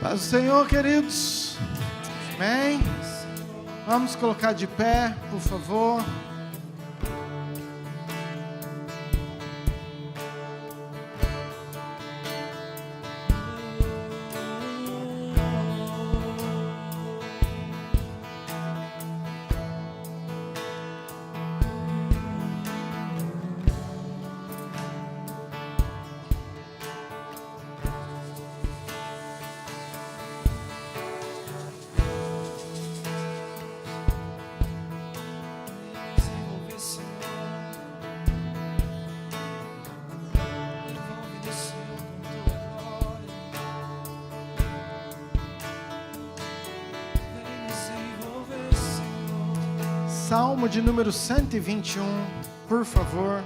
Paz do Senhor, queridos. Amém. Vamos colocar de pé, por favor. Salmo de número 121, por favor.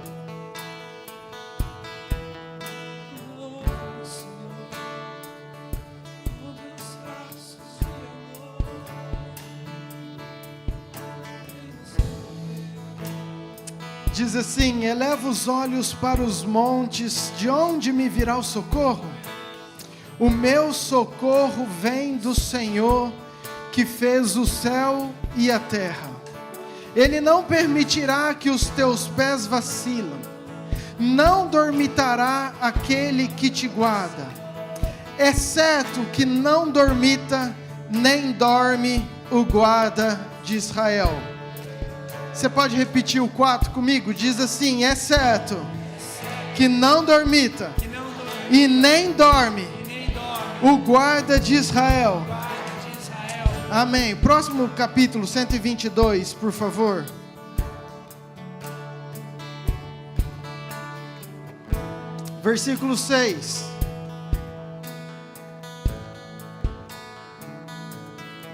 Diz assim: eleva os olhos para os montes, de onde me virá o socorro? O meu socorro vem do Senhor, que fez o céu e a terra. Ele não permitirá que os teus pés vacilem, não dormitará aquele que te guarda. É certo que não dormita, nem dorme o guarda de Israel. Você pode repetir o 4 comigo? Diz assim: é certo que não dormita e nem dorme o guarda de Israel. Amém. Próximo capítulo 122, por favor. Versículo 6.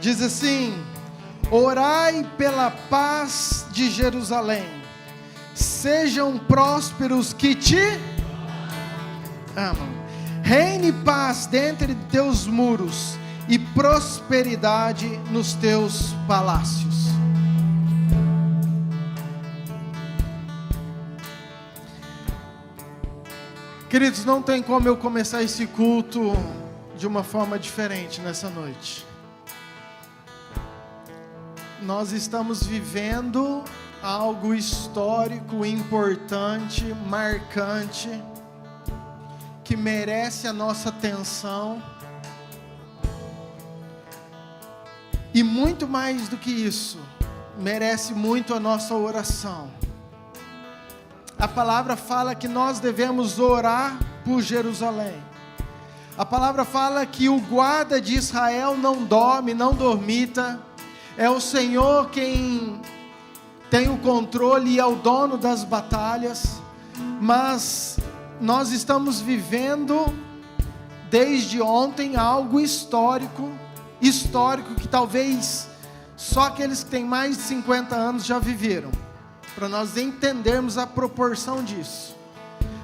Diz assim: orai pela paz de Jerusalém. Sejam prósperos que te amam. Reine paz dentro de teus muros e prosperidade nos teus palácios. Queridos, não tem como eu começar esse culto de uma forma diferente nessa noite. Nós estamos vivendo algo histórico, importante, marcante, que merece a nossa atenção. E muito mais do que isso, merece muito a nossa oração. A palavra fala que nós devemos orar por Jerusalém. A palavra fala que o guarda de Israel não dorme, não dormita. É o Senhor quem tem o controle e é o dono das batalhas. Mas nós estamos vivendo desde ontem algo histórico que talvez só aqueles que têm mais de 50 anos já viveram, para nós entendermos a proporção disso.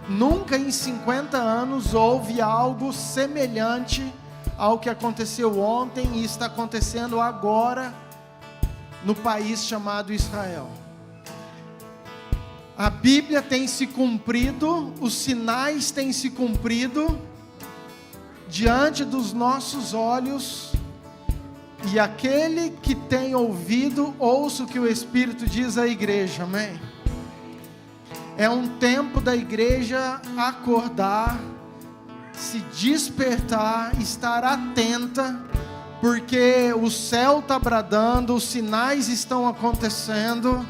Nunca em 50 anos houve algo semelhante ao que aconteceu ontem e está acontecendo agora no país chamado Israel. A Bíblia tem se cumprido, os sinais têm se cumprido diante dos nossos olhos. E aquele que tem ouvido, ouça o que o Espírito diz à igreja, amém? É um tempo da igreja acordar, se despertar, estar atenta, porque o céu está bradando, os sinais estão acontecendo,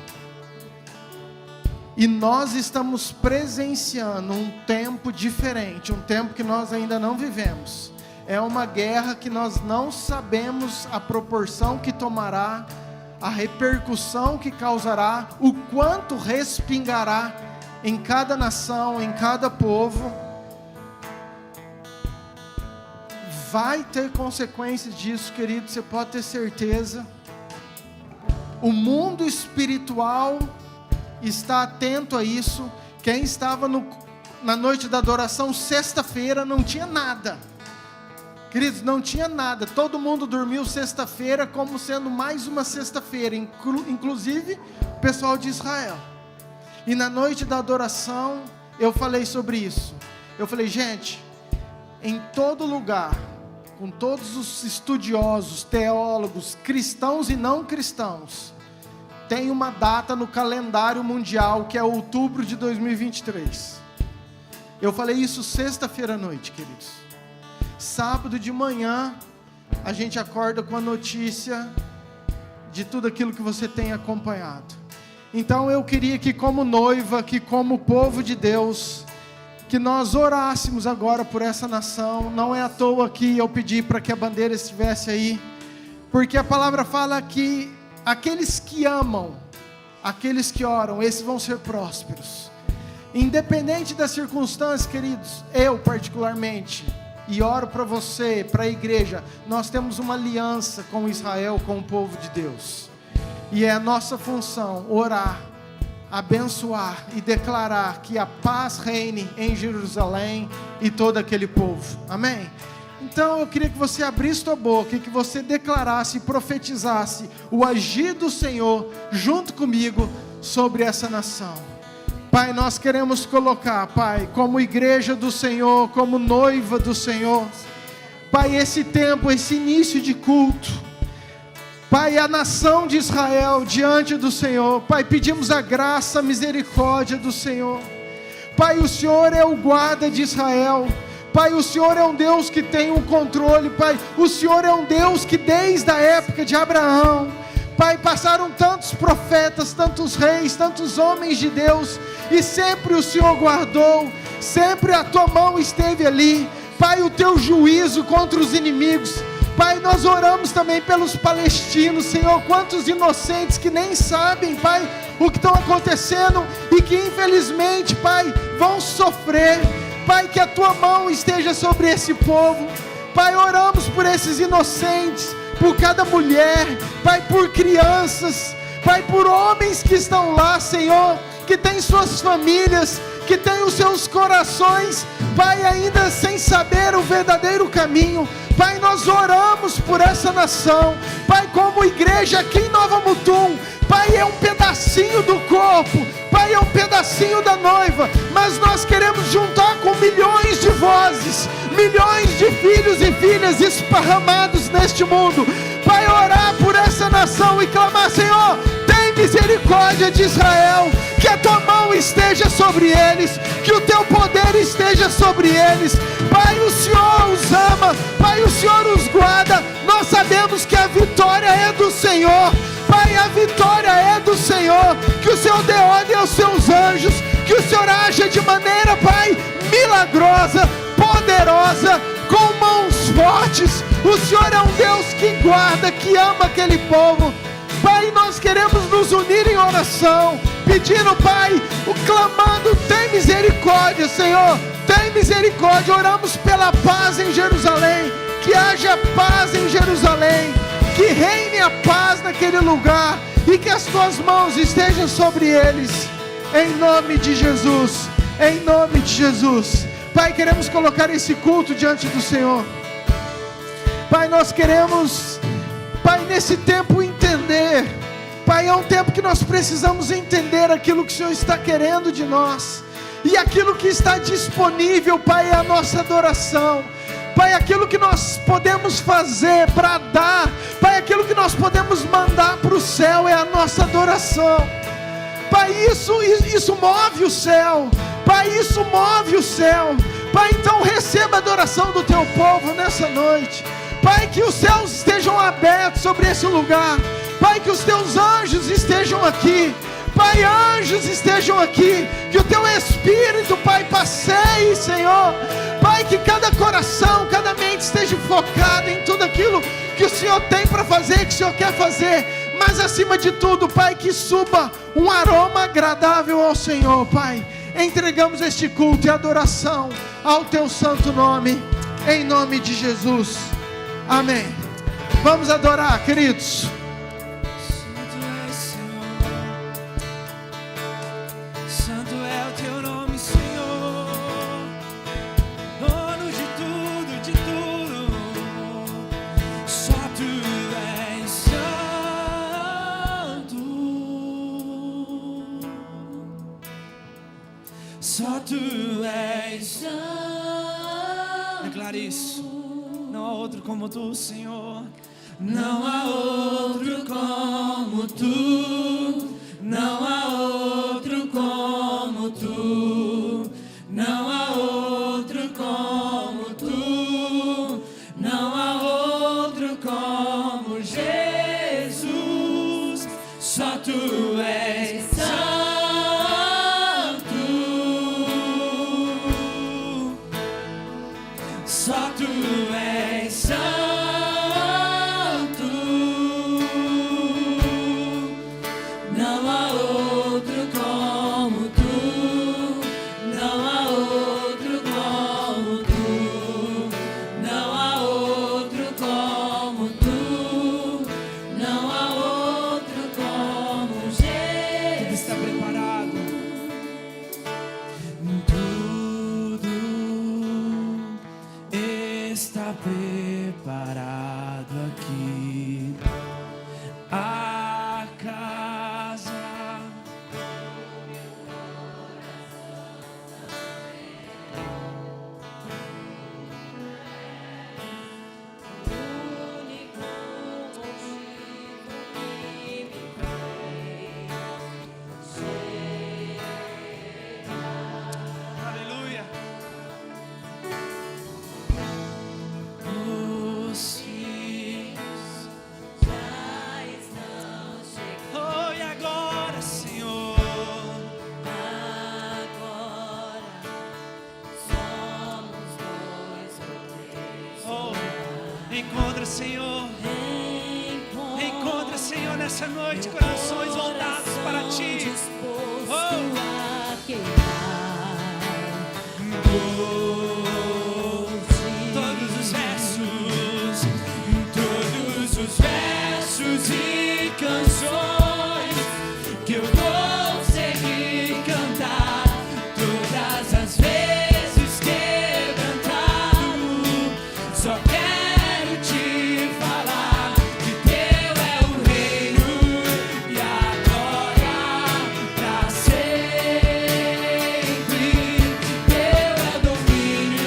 e nós estamos presenciando um tempo diferente, um tempo que nós ainda não vivemos. É uma guerra que nós não sabemos a proporção que tomará, a repercussão que causará, o quanto respingará em cada nação, em cada povo. Vai ter consequências disso, querido, você pode ter certeza. O mundo espiritual está atento a isso. Quem estava na noite da adoração, sexta-feira, não tinha nada. Queridos, não tinha nada, todo mundo dormiu sexta-feira como sendo mais uma sexta-feira, inclusive o pessoal de Israel. E na noite da adoração, eu falei sobre isso. Eu falei, gente, em todo lugar, com todos os estudiosos, teólogos, cristãos e não cristãos, tem uma data no calendário mundial que é outubro de 2023. Eu falei isso sexta-feira à noite, queridos. Sábado de manhã, a gente acorda com a notícia de tudo aquilo que você tem acompanhado. Então eu queria que como noiva, que como povo de Deus, que nós orássemos agora por essa nação. Não é à toa que eu pedi para que a bandeira estivesse aí, porque a palavra fala que aqueles que amam, aqueles que oram, esses vão ser prósperos. Independente das circunstâncias, queridos, eu particularmente, e oro para você, para a igreja, nós temos uma aliança com Israel, com o povo de Deus, e é a nossa função orar, abençoar e declarar que a paz reine em Jerusalém e todo aquele povo, amém? Então eu queria que você abrisse tua boca e que você declarasse e profetizasse o agir do Senhor junto comigo sobre essa nação. Pai, nós queremos colocar, Pai, como igreja do Senhor, como noiva do Senhor, Pai, esse tempo, esse início de culto, Pai, a nação de Israel diante do Senhor. Pai, pedimos a graça, a misericórdia do Senhor. Pai, o Senhor é o guarda de Israel. Pai, o Senhor é um Deus que tem o controle. Pai, o Senhor é um Deus que desde a época de Abraão, Pai, passaram tantos profetas, tantos reis, tantos homens de Deus, e sempre o Senhor guardou, sempre a tua mão esteve ali. Pai, o teu juízo contra os inimigos. Pai, nós oramos também pelos palestinos, Senhor, quantos inocentes que nem sabem, Pai, o que estão acontecendo e que infelizmente, Pai, vão sofrer. Pai, que a tua mão esteja sobre esse povo. Pai, oramos por esses inocentes, por cada mulher, Pai, por crianças, Pai, por homens que estão lá, Senhor, que têm suas famílias, que têm os seus corações, Pai, ainda sem saber o verdadeiro caminho. Pai, nós oramos por essa nação. Pai, como igreja aqui em Nova Mutum, Pai, é um pedacinho do corpo, Pai, é um pedacinho da noiva, mas nós queremos juntar com milhões de vozes, milhões de filhos e filhas esparramados neste mundo. Pai, orar por essa nação e clamar: Senhor, tem misericórdia de Israel, que a tua mão esteja sobre eles, que o teu poder esteja sobre eles. Pai, o Senhor os ama, Pai, o Senhor os guarda. Nós sabemos que a vitória é do Senhor, Pai, a vitória é do Senhor. Que o Senhor dê ordem aos seus anjos, que o Senhor haja de maneira, Pai, milagrosa, poderosa, com mãos fortes. O Senhor é um Deus que guarda, que ama aquele povo. Pai, nós queremos nos unir em oração, pedindo, Pai, clamando: tem misericórdia, Senhor, tem misericórdia. Oramos pela paz em Jerusalém, que haja paz em Jerusalém, que reine a paz naquele lugar, e que as tuas mãos estejam sobre eles, em nome de Jesus, em nome de Jesus. Pai, queremos colocar esse culto diante do Senhor. Pai, nós queremos, Pai, nesse tempo entender, Pai, é um tempo que nós precisamos entender aquilo que o Senhor está querendo de nós, e aquilo que está disponível, Pai, é a nossa adoração. Pai, aquilo que nós podemos fazer para dar, Pai, aquilo que nós podemos mandar para o céu é a nossa adoração. Pai, isso move o céu, Pai, isso move o céu. Pai, então receba a adoração do teu povo nessa noite. Pai, que os céus estejam abertos sobre esse lugar. Pai, que os teus anjos estejam aqui. Pai, anjos estejam aqui. Que o teu Espírito, Pai, passeie, Senhor. Pai, que cada coração, cada mente esteja focada em tudo aquilo que o Senhor tem para fazer, que o Senhor quer fazer. Mas acima de tudo, Pai, que suba um aroma agradável ao Senhor, Pai. Entregamos este culto e adoração ao teu santo nome, em nome de Jesus. Amém. Vamos adorar, queridos. Santo é o teu nome, Senhor, dono de tudo, só tu és santo, só tu és santo. Declare isso. Não há outro como tu, Senhor. Não há outro como tu. Não há outro como tu. Não há outro como tu. Não há outro como Jesus. Só tu és santo. Só tu és santo. Não há outro como tu. Não há outro como tu. Não há outro como tu. Não há outro como Jesus. Tudo está preparado. Tudo está preparado aqui. A casa. Aleluia. Os filhos já estão chegando. Oh, e agora, Senhor? Agora somos dois ou três. Oh, encontra, Senhor. Encontra, Senhor, nessa noite corações voltados para Ti. Oh, todos os versos e canções que eu vou seguir cantar, todas as vezes quebrantado, só quero te falar que teu é o reino e a glória pra sempre. Teu é o domínio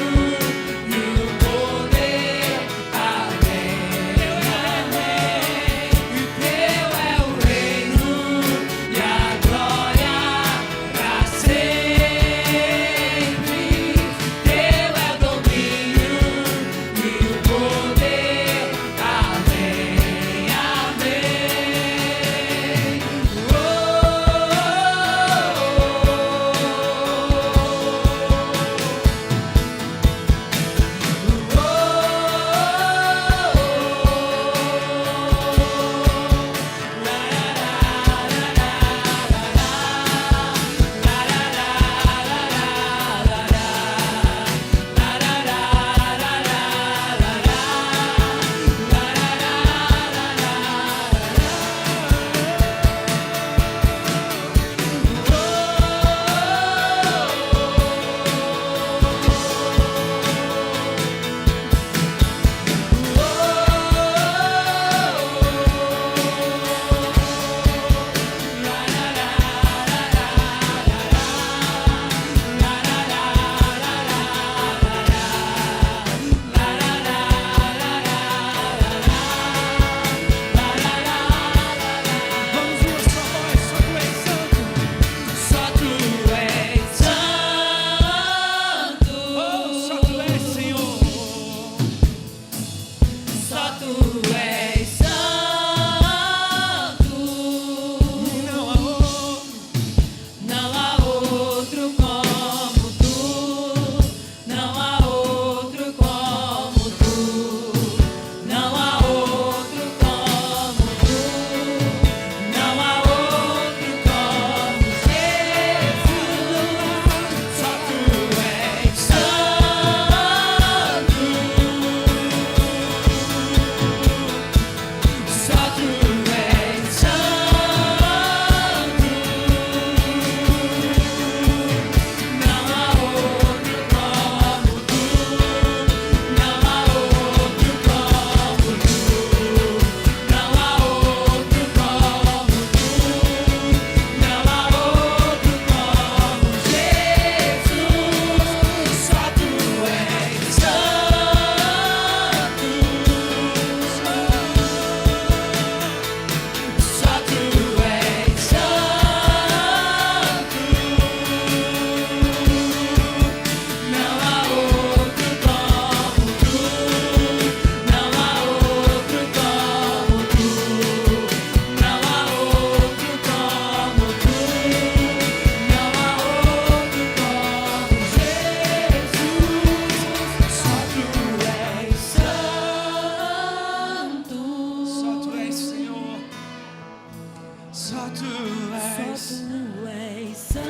Só tu és. Só tu és santo.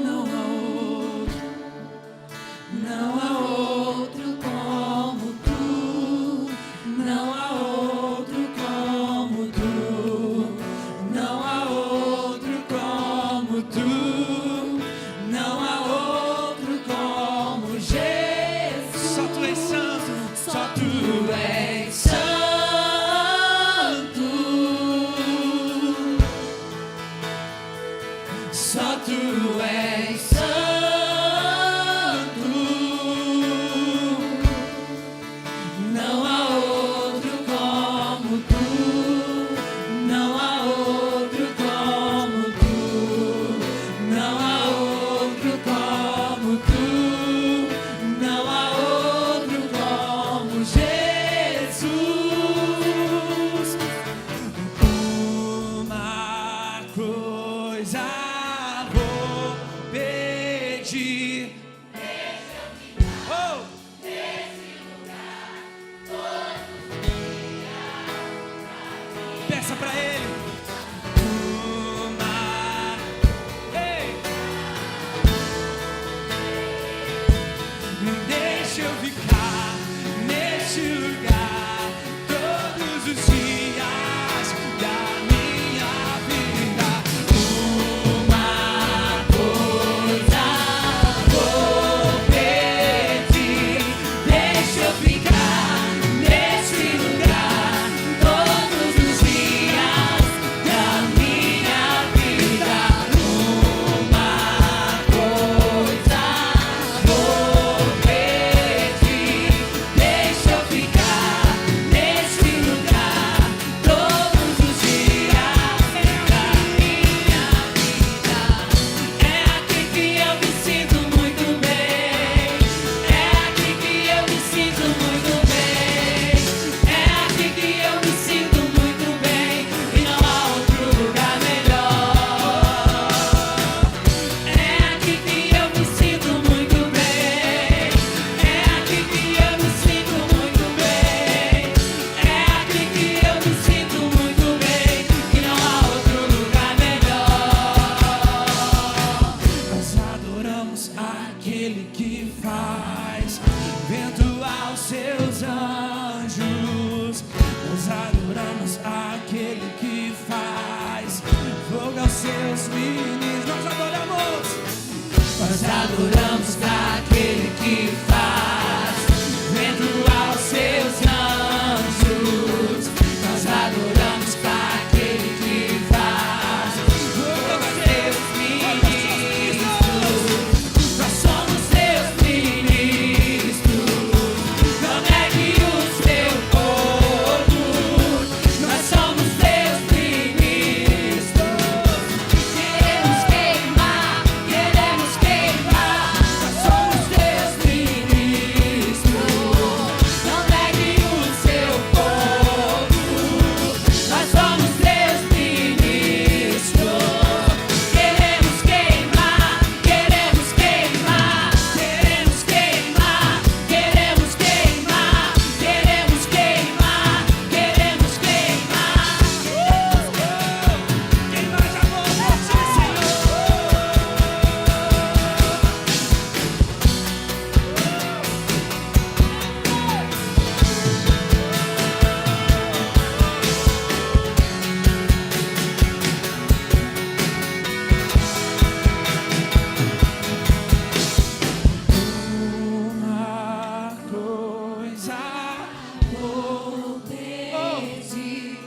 Não há outro. Não há outro como tu. Não há outro como tu. Não há outro como tu. Não há outro como Jesus. Só tu és santo. Só tu és santo. Só tu és santo. Não há outro como tu. Não há outro como tu. Não há outro como tu. Não há outro como Jesus. Uma coisa vou pedir. Oh! Peça pra ele. Ei! Deixa eu ficar neste lugar todos os dias da minha vida. Uma coisa vou pedir. Deixa eu ficar neste lugar todos os dias da minha vida. Uma coisa vou pedir. Deixa eu ficar neste lugar todos os dias da minha vida. É aqui que eu me sinto muito bem. É aqui que eu me sinto muito bem. É aqui que eu me sinto muito bem. E não há outro lugar melhor. É aqui que eu me sinto muito bem. É aqui que eu me sinto muito bem. É aqui que eu me sinto muito bem. E não há outro lugar melhor. Nós adoramos aquele que faz vento aos seus anjos. Nós adoramos aquele que faz fogo aos seus ministros. Nós adoramos aquele que faz vento aos seus anjos. Nós adoramos aquele que faz fogo aos seus ministros. Nós somos seus ministros. Não negue o seu povo. Nós somos seus ministros. Queremos queimar, queremos queimar. Nós somos seus ministros. Não negue o seu povo. Nós somos seus ministros. Queremos queimar, queremos queimar, queremos queimar, queremos queimar, queremos queimar, queremos queimar. Queimar de amor por ti, Senhor. Uma coisa vou pedir.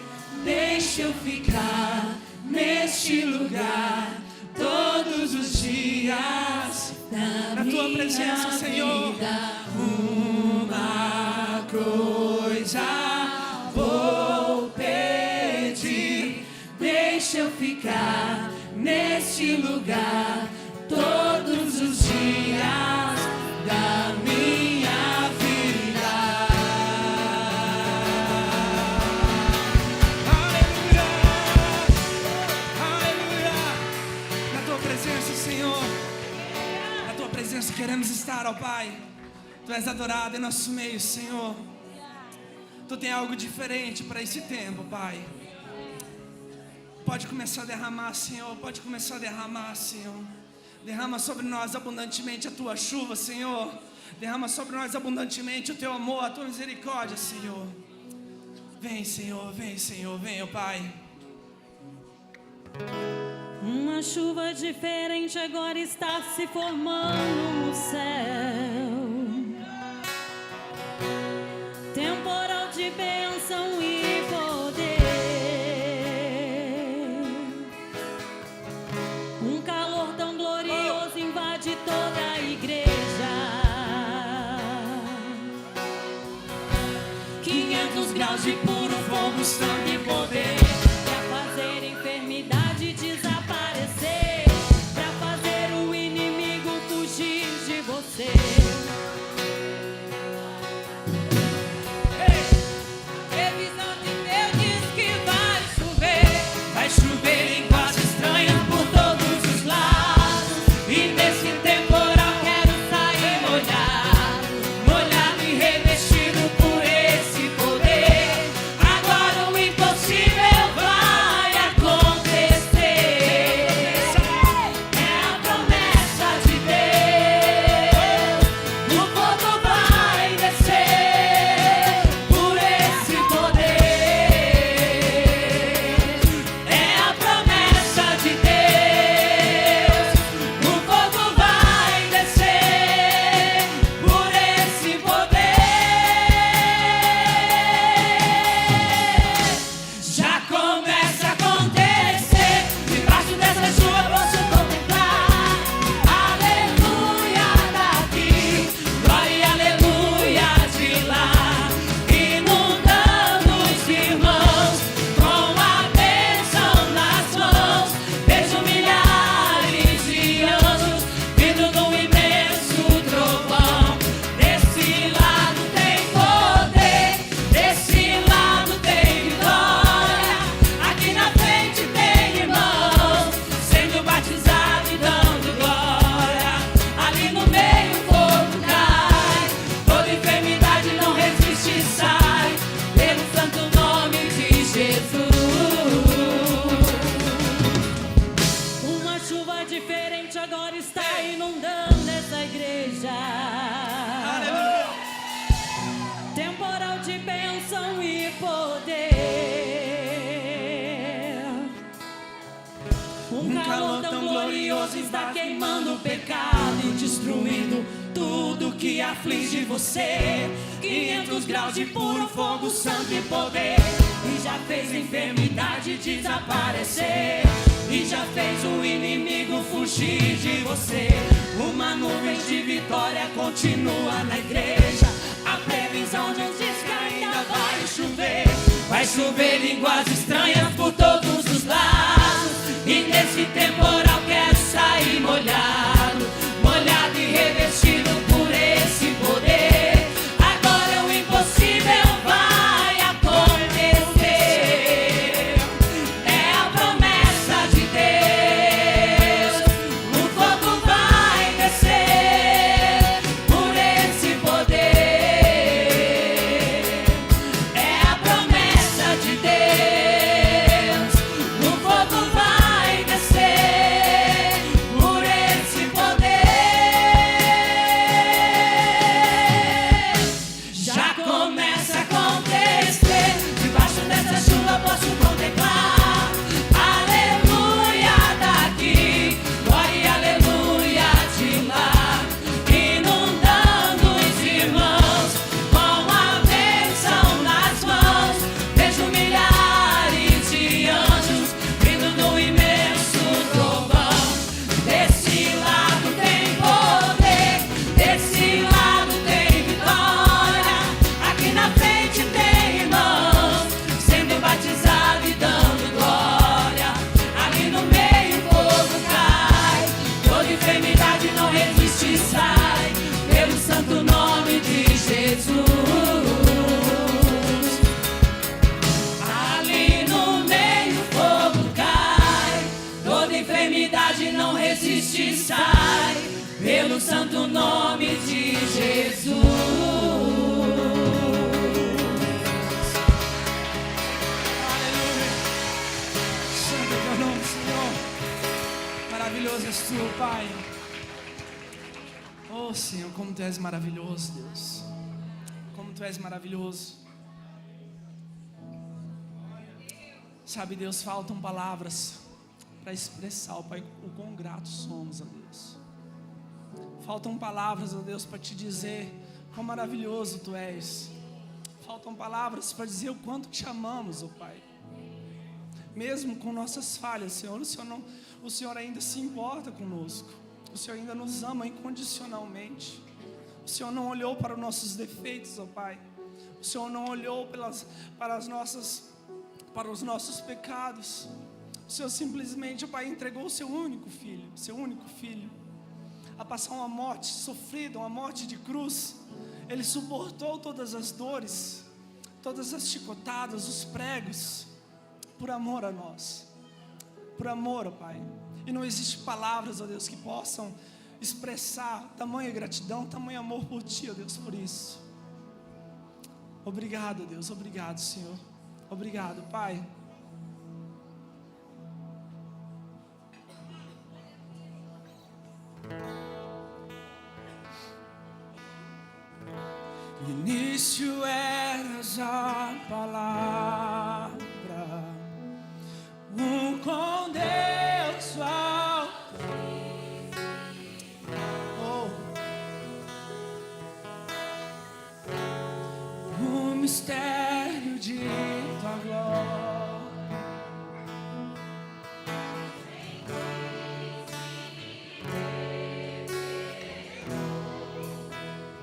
Deixa eu ficar neste lugar todos os dias na tua presença, Senhor. Uma coisa vou pedir. Deixa eu ficar neste lugar todos os dias da minha vida. Aleluia! Aleluia! Na tua presença, Senhor. Na tua presença queremos estar, ó Pai. Tu és adorado em nosso meio, Senhor. Tu tem algo diferente para esse tempo, Pai. Pode começar a derramar, Senhor. Pode começar a derramar, Senhor. Derrama sobre nós abundantemente a tua chuva, Senhor. Derrama sobre nós abundantemente o teu amor, a tua misericórdia, Senhor. Vem, Senhor, vem, ó Pai. Uma chuva diferente agora está se formando no céu. Temporal de bênção e poder. Um calor tão glorioso invade toda a igreja. 500 graus de puro fogo, sangue e poder. Pra fazer enfermidade desaparecer. Pra fazer o inimigo fugir de você. Previsão de Deus diz que vai chover. Vai chover em quase estranhas por todos os lados. E nesse temporal quero sair molhado. Molhado e revestido por esse poder. Agora o impossível vai acontecer. É a promessa de Deus. O fogo vai descer por esse poder. É a promessa de Deus. O fogo vai descer por esse poder. Já começa a acontecer. Debaixo dessa chuva posso contemplar. Aleluia daqui, glória e aleluia de lá. Inundando os irmãos com a bênção nas mãos. Vejo milhares de anjos vindo num imenso trovão. Desse lado tem poder, desse lado tem vitória. Aqui na frente tem irmãos sendo batizados e dando glória. Ali no meio o fogo cai, toda enfermidade não resiste e sai, pelo santo nome de Jesus. Uma chuva diferente agora está inundando essa igreja. Aleluia. Temporal de bênção e poder. Um calor tão glorioso está queimando o pecado e destruindo tudo que aflige você. 500 graus de puro fogo, santo e poder. E já fez a enfermidade desaparecer. E já fez o inimigo fugir de você. Uma nuvem de vitória continua na igreja. A previsão nos diz que ainda vai chover. Vai chover línguas estranhas por todos os lados. E nesse temporal quero sair molhado. Molhado e revestido por esse poder. Agora o impossível vai acontecer. É a promessa de Deus. O fogo vai descer por esse poder. É a promessa de Deus. O fogo vai descer por esse poder. Já começa a acontecer. Debaixo dessa chuva posso contemplar. Aleluia daqui, glória e aleluia de lá. Inundando os irmãos com a bênção nas mãos. Vejo milhares de anjos vindo no imenso trovão. Desse lado tem poder, desse lado tem vitória. Aqui na frente tem irmãos sendo batizados e dando glória. Ali no meio o fogo cai, toda enfermidade não resiste e sai, pelo santo nome de Jesus. Ali no meio o fogo cai, toda enfermidade não resiste e sai, pelo santo nome de Jesus. Santo maravilhoso és tu, Pai. Oh, Senhor, como tu és maravilhoso, Deus. Como tu és maravilhoso. Sabe, Deus, faltam palavras para expressar, ó Pai, o quão gratos somos, ó Deus. Faltam palavras, ó Deus, para te dizer quão maravilhoso tu és. Faltam palavras para dizer o quanto te amamos, ó Pai. Mesmo com nossas falhas, Senhor, o Senhor ainda se importa conosco. O Senhor ainda nos ama incondicionalmente. O Senhor não olhou para os nossos defeitos, ó Pai. O Senhor não olhou para os nossos pecados. O Senhor simplesmente, ó Pai, entregou o seu único filho, a passar uma morte sofrida, uma morte de cruz. Ele suportou todas as dores, todas as chicotadas, os pregos, por amor a nós, por amor, ó Pai. E não existe palavras, ó Deus, que possam expressar tamanha gratidão, tamanho amor por Ti, ó Deus, por isso. Obrigado, Deus, obrigado, Senhor. Obrigado, Pai. No início eras a palavra, com Deus ao o mistério de tua glória.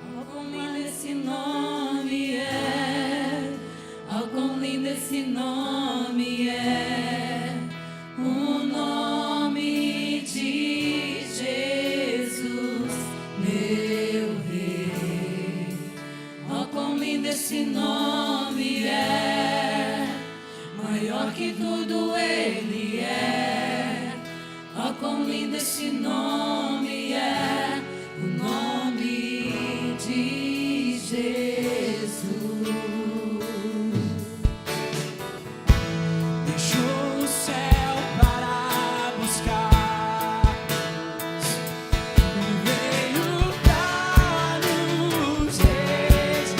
Oh, quão lindo esse nome é, oh, quão lindo esse nome é, o nome de Jesus, meu Rei. Oh, quão lindo esse nome é, maior que tudo Ele é. Oh, quão lindo esse nome é, o nome de Jesus. Deixou o céu para buscar, veio pra nos resgatar.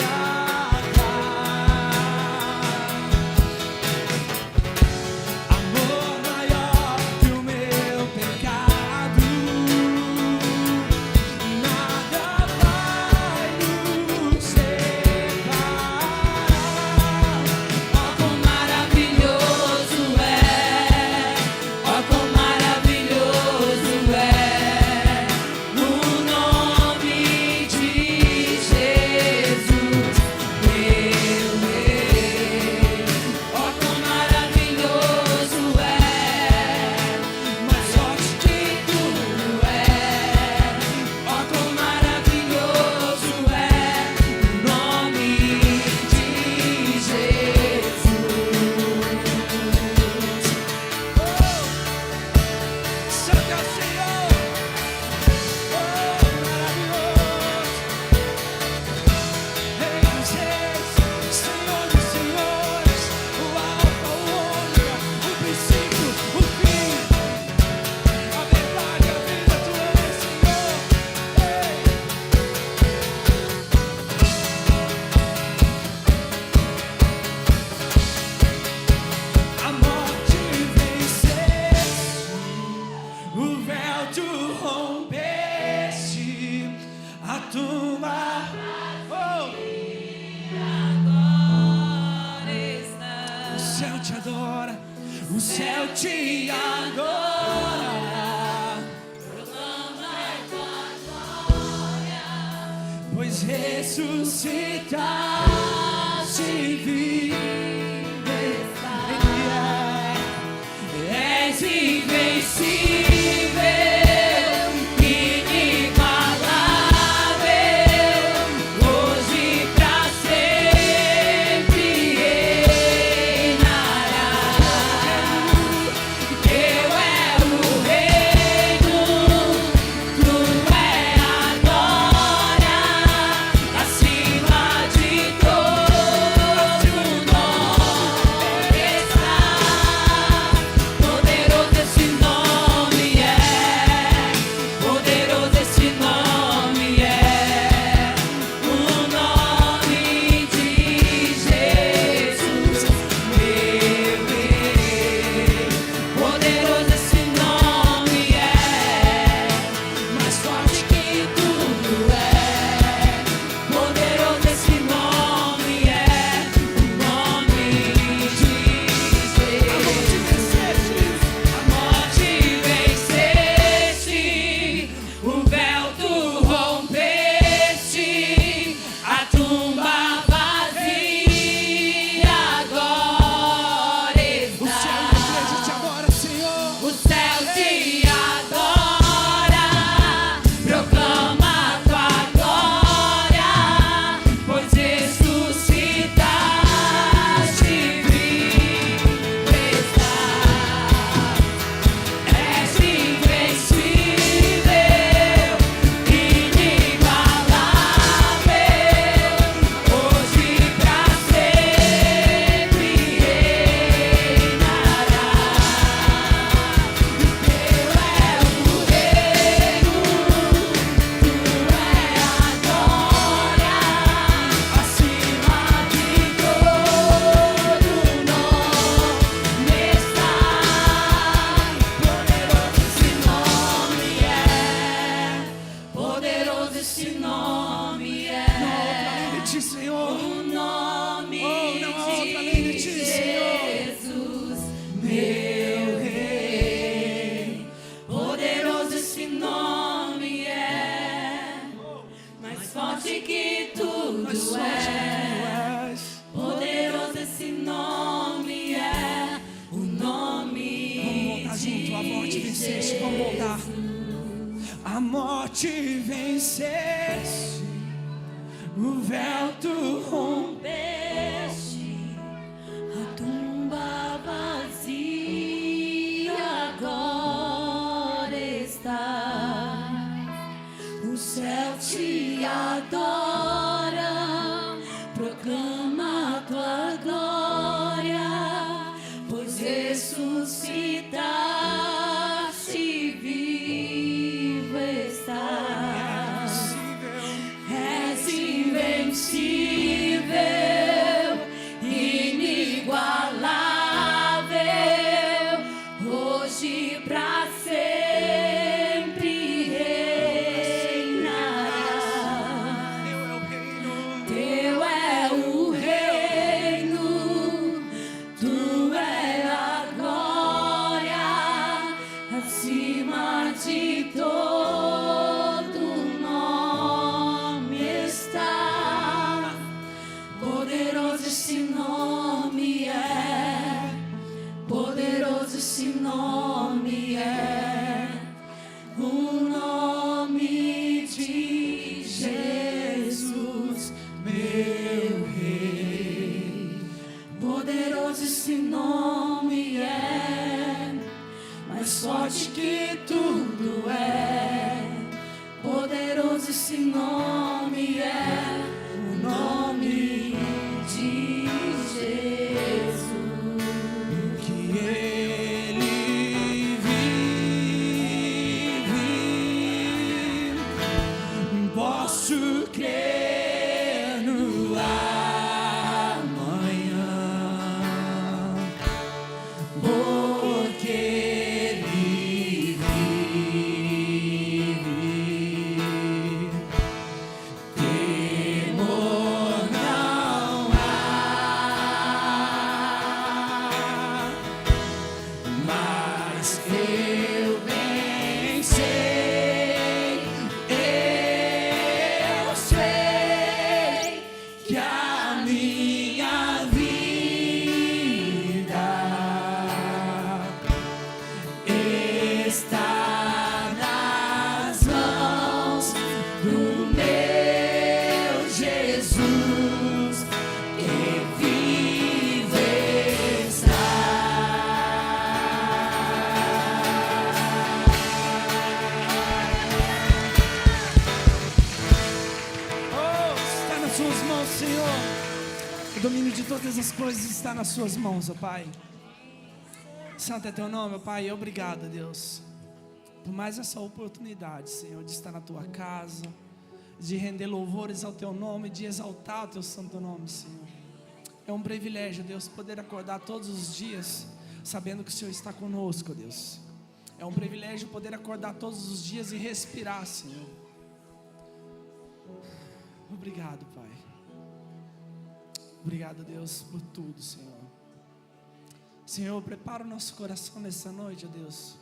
Amor maior que o meu pecado, nada vai nos separar. Oh, quão maravilhoso é, oh, quão maravilhoso é o nome de Jesus, meu Rei. Oh, quão maravilhoso é, mais forte que tudo é. Oh, quão maravilhoso é o nome de Jesus. Santo é o Senhor, oh, maravilhoso. Rei dos reis, Senhor dos senhores, o Alfa, o Ômega, o princípio, o fim, a verdade, a vida, Tu és, Senhor. A morte venceste, o véu tu rompeste, a tumba, oh, o céu te adora, o céu te adora. Pois ressuscitaste vivo és invencível, inigualável, hoje pra sempre reinará. Teu é o reino, Tu é a glória, acima de todo nome está. Poderoso esse nome. venceste, vamos voltar. A morte venceste, o véu tu rompeste, a tumba vazia agora está. O céu te adora, proclama a tua glória, pois ressuscitaste, vivo estás. És invencível, inigualável, hoje pra sempre reinarás. Teu é o reino, tu é a glória, acima de todo nome está. Poderoso esse nome é, poderoso esse nome é, o nome de Jesus, meu Rei. Poderoso esse nome é, mais forte que tudo é. Poderoso esse nome é, o nome de Jesus. que ele vive. Posso crer no amanhã, porque ele vive. Temor não há, mas eu bem sei, eu sei que a minha vida está nas mãos do meu Jesus, que vive está. Oh, está nas suas mãos, Senhor. O domínio de todas as coisas está nas suas mãos, ó Pai. Santo é teu nome, ó Pai. Obrigado, Deus, por mais essa oportunidade, Senhor, de estar na tua casa, de render louvores ao teu nome, de exaltar o teu santo nome, Senhor. É um privilégio, Deus, poder acordar todos os dias sabendo que o Senhor está conosco, Deus. É um privilégio poder acordar todos os dias e respirar, Senhor. Obrigado, Pai. Obrigado, Deus, por tudo, Senhor. Senhor, prepara o nosso coração nessa noite, ó Deus,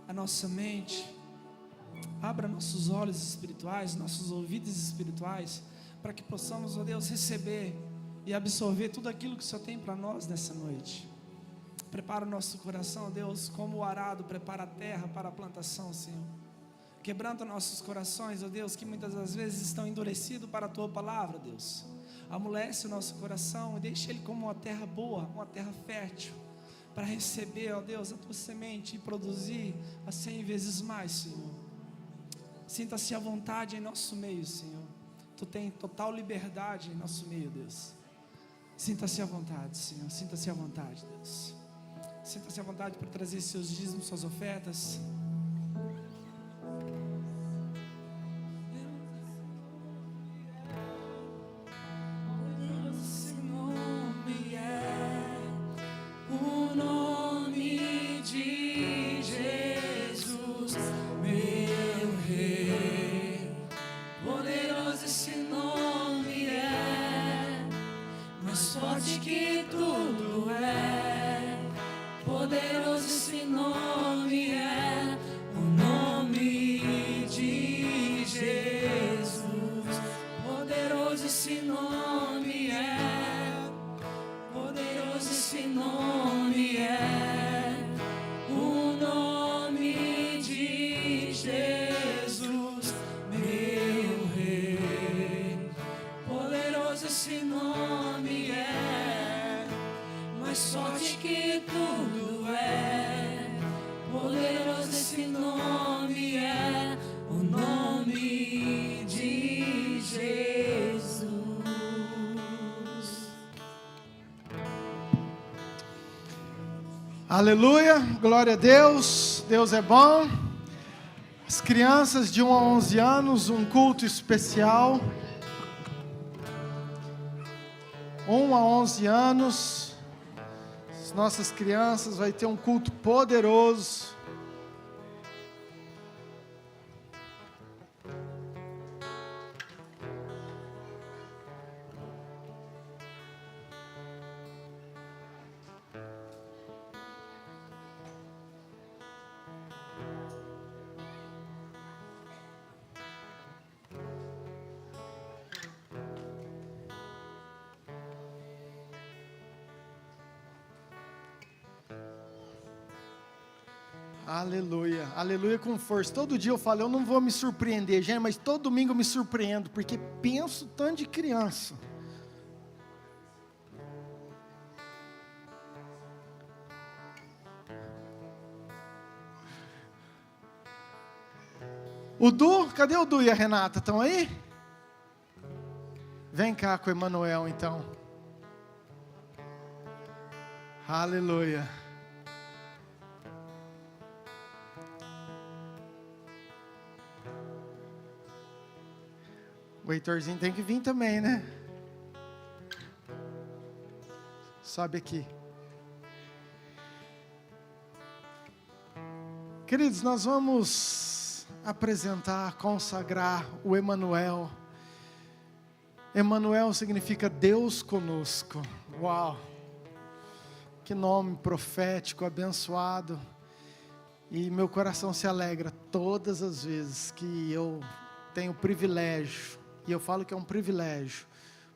a nossa mente. Abra nossos olhos espirituais, nossos ouvidos espirituais, para que possamos, ó Deus, receber e absorver tudo aquilo que o Senhor tem para nós nessa noite. Prepara o nosso coração, ó Deus, como o arado prepara a terra para a plantação, Senhor. Quebranta nossos corações, ó Deus, que muitas das vezes estão endurecidos para a Tua palavra, Deus. Amolece o nosso coração e deixa ele como uma terra boa, uma terra fértil, para receber, ó Deus, a Tua semente e produzir a 100 vezes mais, Senhor. Sinta-se à vontade em nosso meio, Senhor. Tu tem total liberdade em nosso meio, Deus. Sinta-se à vontade, Senhor. Sinta-se à vontade, Deus. Sinta-se à vontade para trazer seus dízimos, suas ofertas. Esse nome é o nome Aleluia, glória a Deus, Deus é bom. As crianças de 1 a 11 anos, um culto especial. 1 a 11 anos, as nossas crianças vai ter um culto poderoso. Aleluia, aleluia com força. Todo dia eu falo, eu não vou me surpreender, gente, mas todo domingo eu me surpreendo, porque penso tanto de criança. O Du, cadê o Du e a Renata? Estão aí? Vem cá com o Emanuel então. Aleluia. O Heitorzinho tem que vir também, né? Sobe aqui. Queridos, nós vamos apresentar, consagrar o Emanuel. Emanuel significa Deus conosco. Uau! Que nome profético, abençoado. E meu coração se alegra todas as vezes que eu tenho o privilégio, e eu falo que é um privilégio,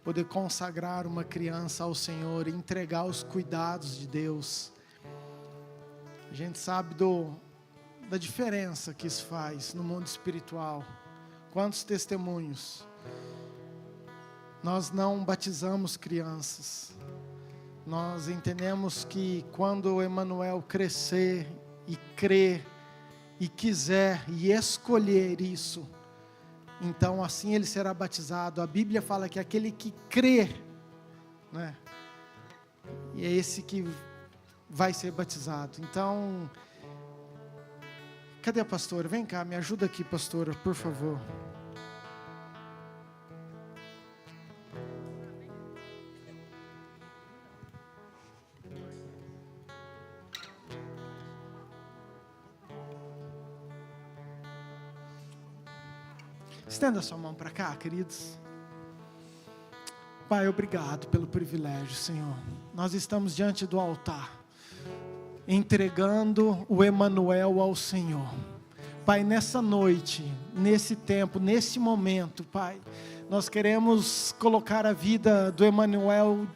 poder consagrar uma criança ao Senhor, entregar os cuidados de Deus. A gente sabe da diferença que isso faz no mundo espiritual. Quantos testemunhos. Nós não batizamos crianças. Nós entendemos que quando o Emanuel crescer e crer e quiser e escolher isso, então assim ele será batizado. A Bíblia fala que aquele que crê, né, é esse que vai ser batizado. Então, cadê a pastora? Vem cá, me ajuda aqui, pastora, por favor. Estenda sua mão para cá, queridos. Pai, obrigado pelo privilégio, Senhor. Nós estamos diante do altar, entregando o Emanuel ao Senhor. Pai, nessa noite, nesse tempo, nesse momento, Pai, nós queremos colocar a vida do Emanuel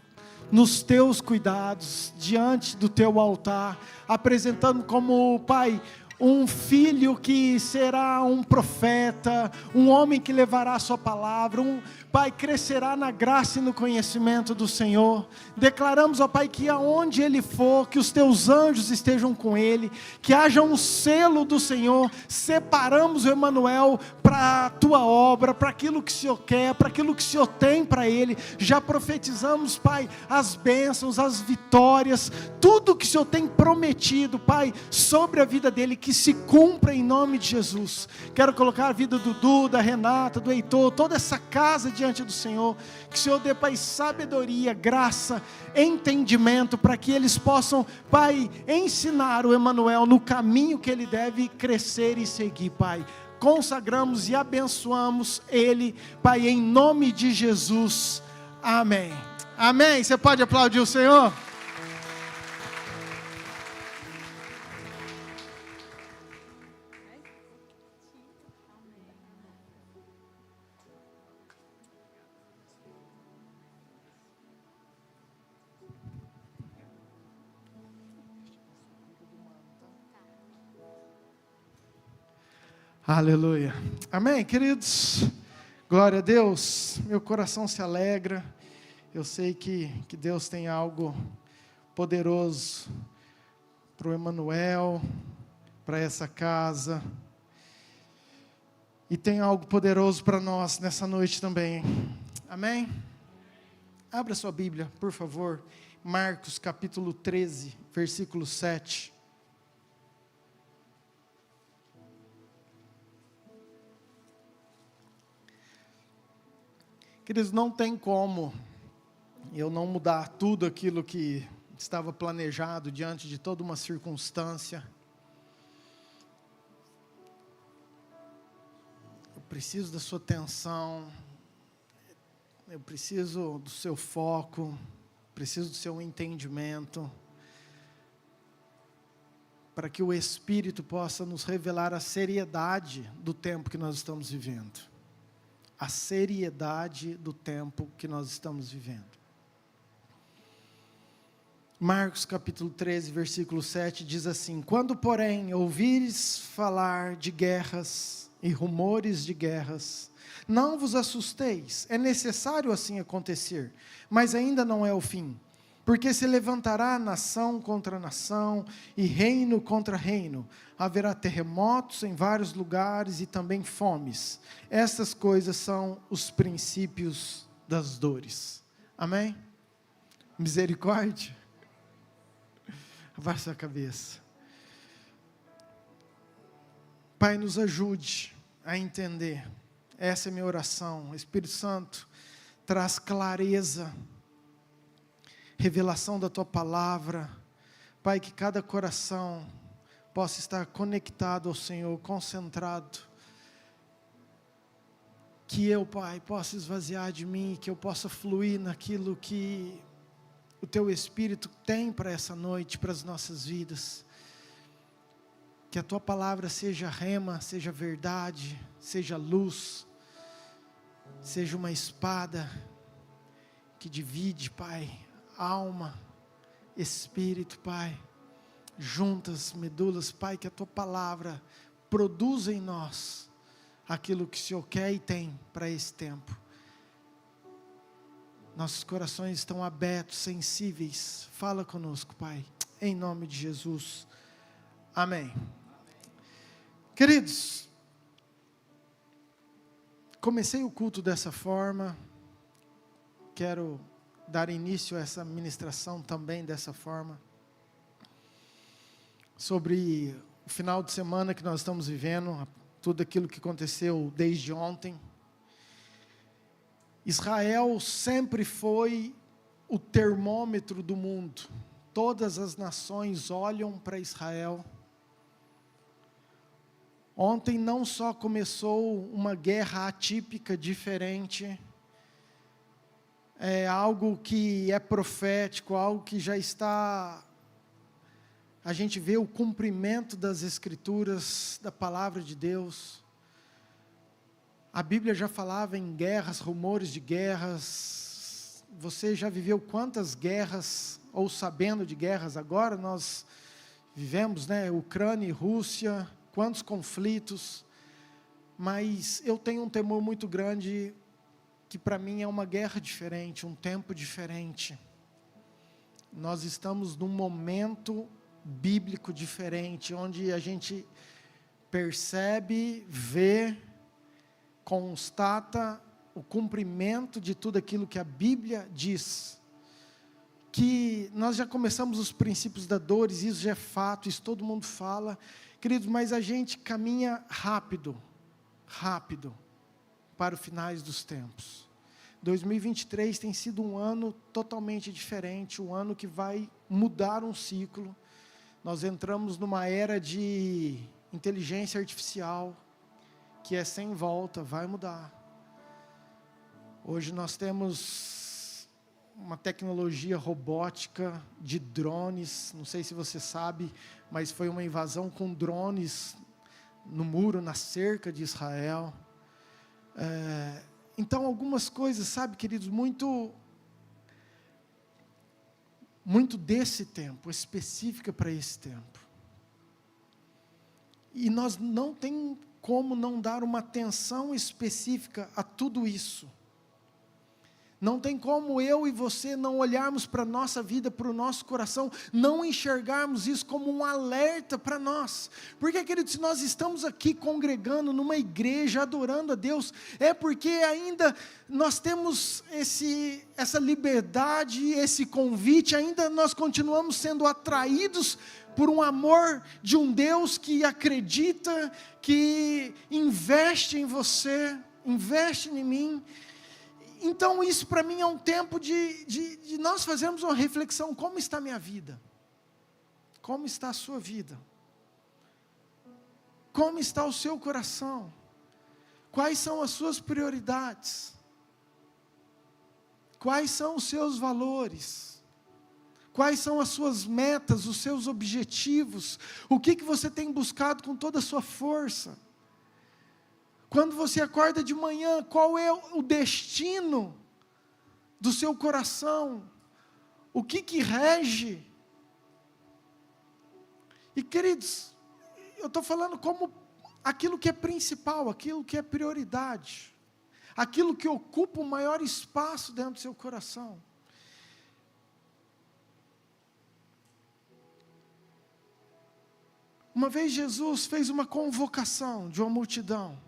nos teus cuidados, diante do teu altar, apresentando como, Pai, um filho que será um profeta, um homem que levará a sua palavra, Pai, crescerá na graça e no conhecimento do Senhor. Declaramos, ó Pai, que aonde ele for, que os teus anjos estejam com ele, que haja um selo do Senhor. Separamos o Emanuel para a tua obra, para aquilo que o Senhor quer, para aquilo que o Senhor tem para ele. Já profetizamos, Pai, as bênçãos, as vitórias, tudo que o Senhor tem prometido, Pai, sobre a vida dele, que se cumpra em nome de Jesus. Quero colocar a vida do Dudu, da Renata, do Heitor, toda essa casa diante do Senhor, que o Senhor dê, Pai, sabedoria, graça, entendimento, para que eles possam, Pai, ensinar o Emanuel no caminho que ele deve crescer e seguir, Pai. Consagramos e abençoamos ele, Pai, em nome de Jesus, amém. Amém. Você pode aplaudir o Senhor? Aleluia. Amém, queridos? Glória a Deus. Meu coração se alegra. Eu sei que Deus tem algo poderoso para o Emanuel, para essa casa. E tem algo poderoso para nós nessa noite também. Amém? Abra sua Bíblia, por favor. Marcos capítulo 13, versículo 7. Queridos, não tem como eu não mudar tudo aquilo que estava planejado diante de toda uma circunstância. Eu preciso da sua atenção, eu preciso do seu foco, preciso do seu entendimento, para que o Espírito possa nos revelar a seriedade do tempo que nós estamos vivendo. A seriedade do tempo que nós estamos vivendo. Marcos capítulo 13, versículo 7 diz assim: quando, porém, ouvires falar de guerras e rumores de guerras, não vos assusteis, é necessário assim acontecer, mas ainda não é o fim. Porque se levantará nação contra nação e reino contra reino. Haverá terremotos em vários lugares e também fomes. Estas coisas são os princípios das dores. Amém? Misericórdia? Abaixa a cabeça. Pai, nos ajude a entender. Essa é a minha oração. Espírito Santo, traz clareza, revelação da Tua Palavra. Pai, que cada coração possa estar conectado ao Senhor, concentrado. Que eu, Pai, possa esvaziar de mim, que eu possa fluir naquilo que o Teu Espírito tem para essa noite, para as nossas vidas. Que a Tua Palavra seja rema, seja verdade, seja luz, seja uma espada que divide, Pai, alma, espírito, Pai, juntas, medulas, Pai, que a Tua Palavra produza em nós aquilo que o Senhor quer e tem para esse tempo. Nossos corações estão abertos, sensíveis. Fala conosco, Pai, em nome de Jesus. Amém. Queridos, comecei o culto dessa forma, quero dar início a essa ministração também dessa forma, sobre o final de semana que nós estamos vivendo, tudo aquilo que aconteceu desde ontem. Israel sempre foi o termômetro do mundo, todas as nações olham para Israel. Ontem não só começou uma guerra atípica, diferente, é algo que é profético, algo que já está, a gente vê o cumprimento das Escrituras, da Palavra de Deus. A Bíblia já falava em guerras, rumores de guerras. Você já viveu quantas guerras, ou sabendo de guerras? Agora nós vivemos, Ucrânia e Rússia, quantos conflitos. Mas eu tenho um temor muito grande, que para mim é uma guerra diferente, um tempo diferente. Nós estamos num momento bíblico diferente, onde a gente percebe, vê, constata o cumprimento de tudo aquilo que a Bíblia diz. Que nós já começamos os princípios da dor, isso já é fato, isso todo mundo fala. Queridos, mas a gente caminha rápido para os finais dos tempos. 2023 tem sido um ano totalmente diferente, um ano que vai mudar um ciclo. Nós entramos numa era de inteligência artificial, que é sem volta, vai mudar. Hoje nós temos uma tecnologia robótica de drones, não sei se você sabe, mas foi uma invasão com drones no muro, na cerca de Israel. Então algumas coisas, sabe, queridos, muito desse tempo, específica para esse tempo. E nós não tem como não dar uma atenção específica a tudo isso. Não tem como eu e você não olharmos para a nossa vida, para o nosso coração, não enxergarmos isso como um alerta para nós. Porque, queridos, se nós estamos aqui congregando numa igreja, adorando a Deus, é porque ainda nós temos essa liberdade, esse convite, ainda nós continuamos sendo atraídos por um amor de um Deus que acredita, que investe em você, investe em mim. Então isso para mim é um tempo de nós fazermos uma reflexão: como está a minha vida? Como está a sua vida? Como está o seu coração? Quais são as suas prioridades? Quais são os seus valores? Quais são as suas metas, os seus objetivos? O que você tem buscado com toda a sua força? Quando você acorda de manhã, qual é o destino do seu coração? O que rege? E, queridos, eu estou falando como aquilo que é principal, aquilo que é prioridade, aquilo que ocupa o maior espaço dentro do seu coração. Uma vez Jesus fez uma convocação de uma multidão.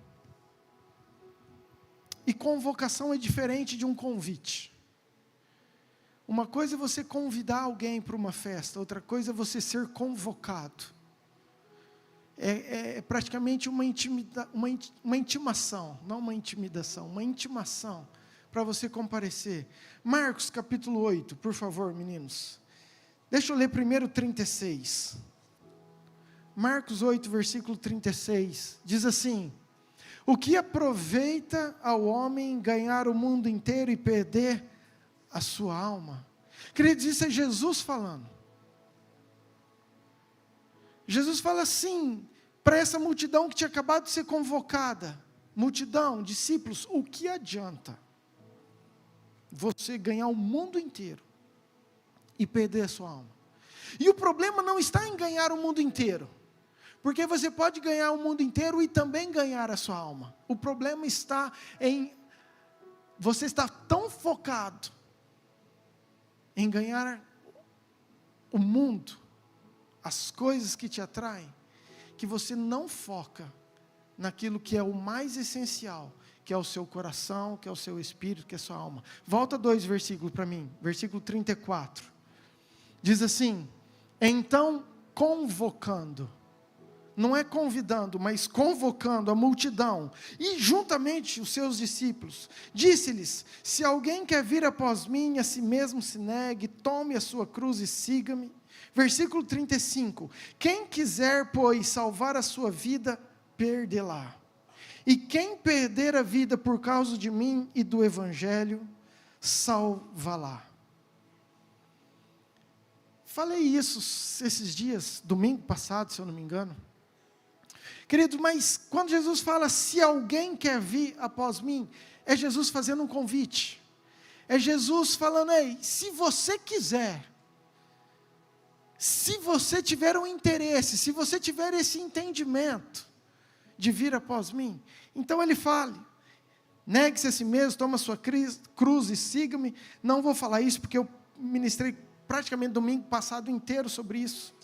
E convocação é diferente de um convite. Uma coisa é você convidar alguém para uma festa, outra coisa é você ser convocado. É praticamente uma intimação, não uma intimidação, uma intimação para você comparecer. Marcos capítulo 8, por favor, meninos. Deixa eu ler primeiro 36. Marcos 8, versículo 36, diz assim: o que aproveita ao homem ganhar o mundo inteiro e perder a sua alma? Queridos, isso é Jesus falando. Jesus fala assim, para essa multidão que tinha acabado de ser convocada: multidão, discípulos, o que adianta você ganhar o mundo inteiro e perder a sua alma? E o problema não está em ganhar o mundo inteiro, porque você pode ganhar o mundo inteiro e também ganhar a sua alma. O problema está em você estar tão focado em ganhar o mundo, as coisas que te atraem, que você não foca naquilo que é o mais essencial, que é o seu coração, que é o seu espírito, que é a sua alma. Volta 2 versículos para mim, versículo 34. Diz assim: então convocando, não é convidando, mas convocando a multidão, e juntamente os seus discípulos, disse-lhes: se alguém quer vir após mim, a si mesmo se negue, tome a sua cruz e siga-me. Versículo 35, quem quiser, pois, salvar a sua vida, perdê-la. E quem perder a vida por causa de mim e do Evangelho, salva-la. Falei isso esses dias, domingo passado, se eu não me engano. Queridos, mas quando Jesus fala, se alguém quer vir após mim, é Jesus fazendo um convite. É Jesus falando: ei, se você quiser, se você tiver um interesse, se você tiver esse entendimento de vir após mim, então ele fale, negue-se a si mesmo, toma a sua cruz e siga-me. Não vou falar isso porque eu ministrei praticamente domingo passado inteiro sobre isso.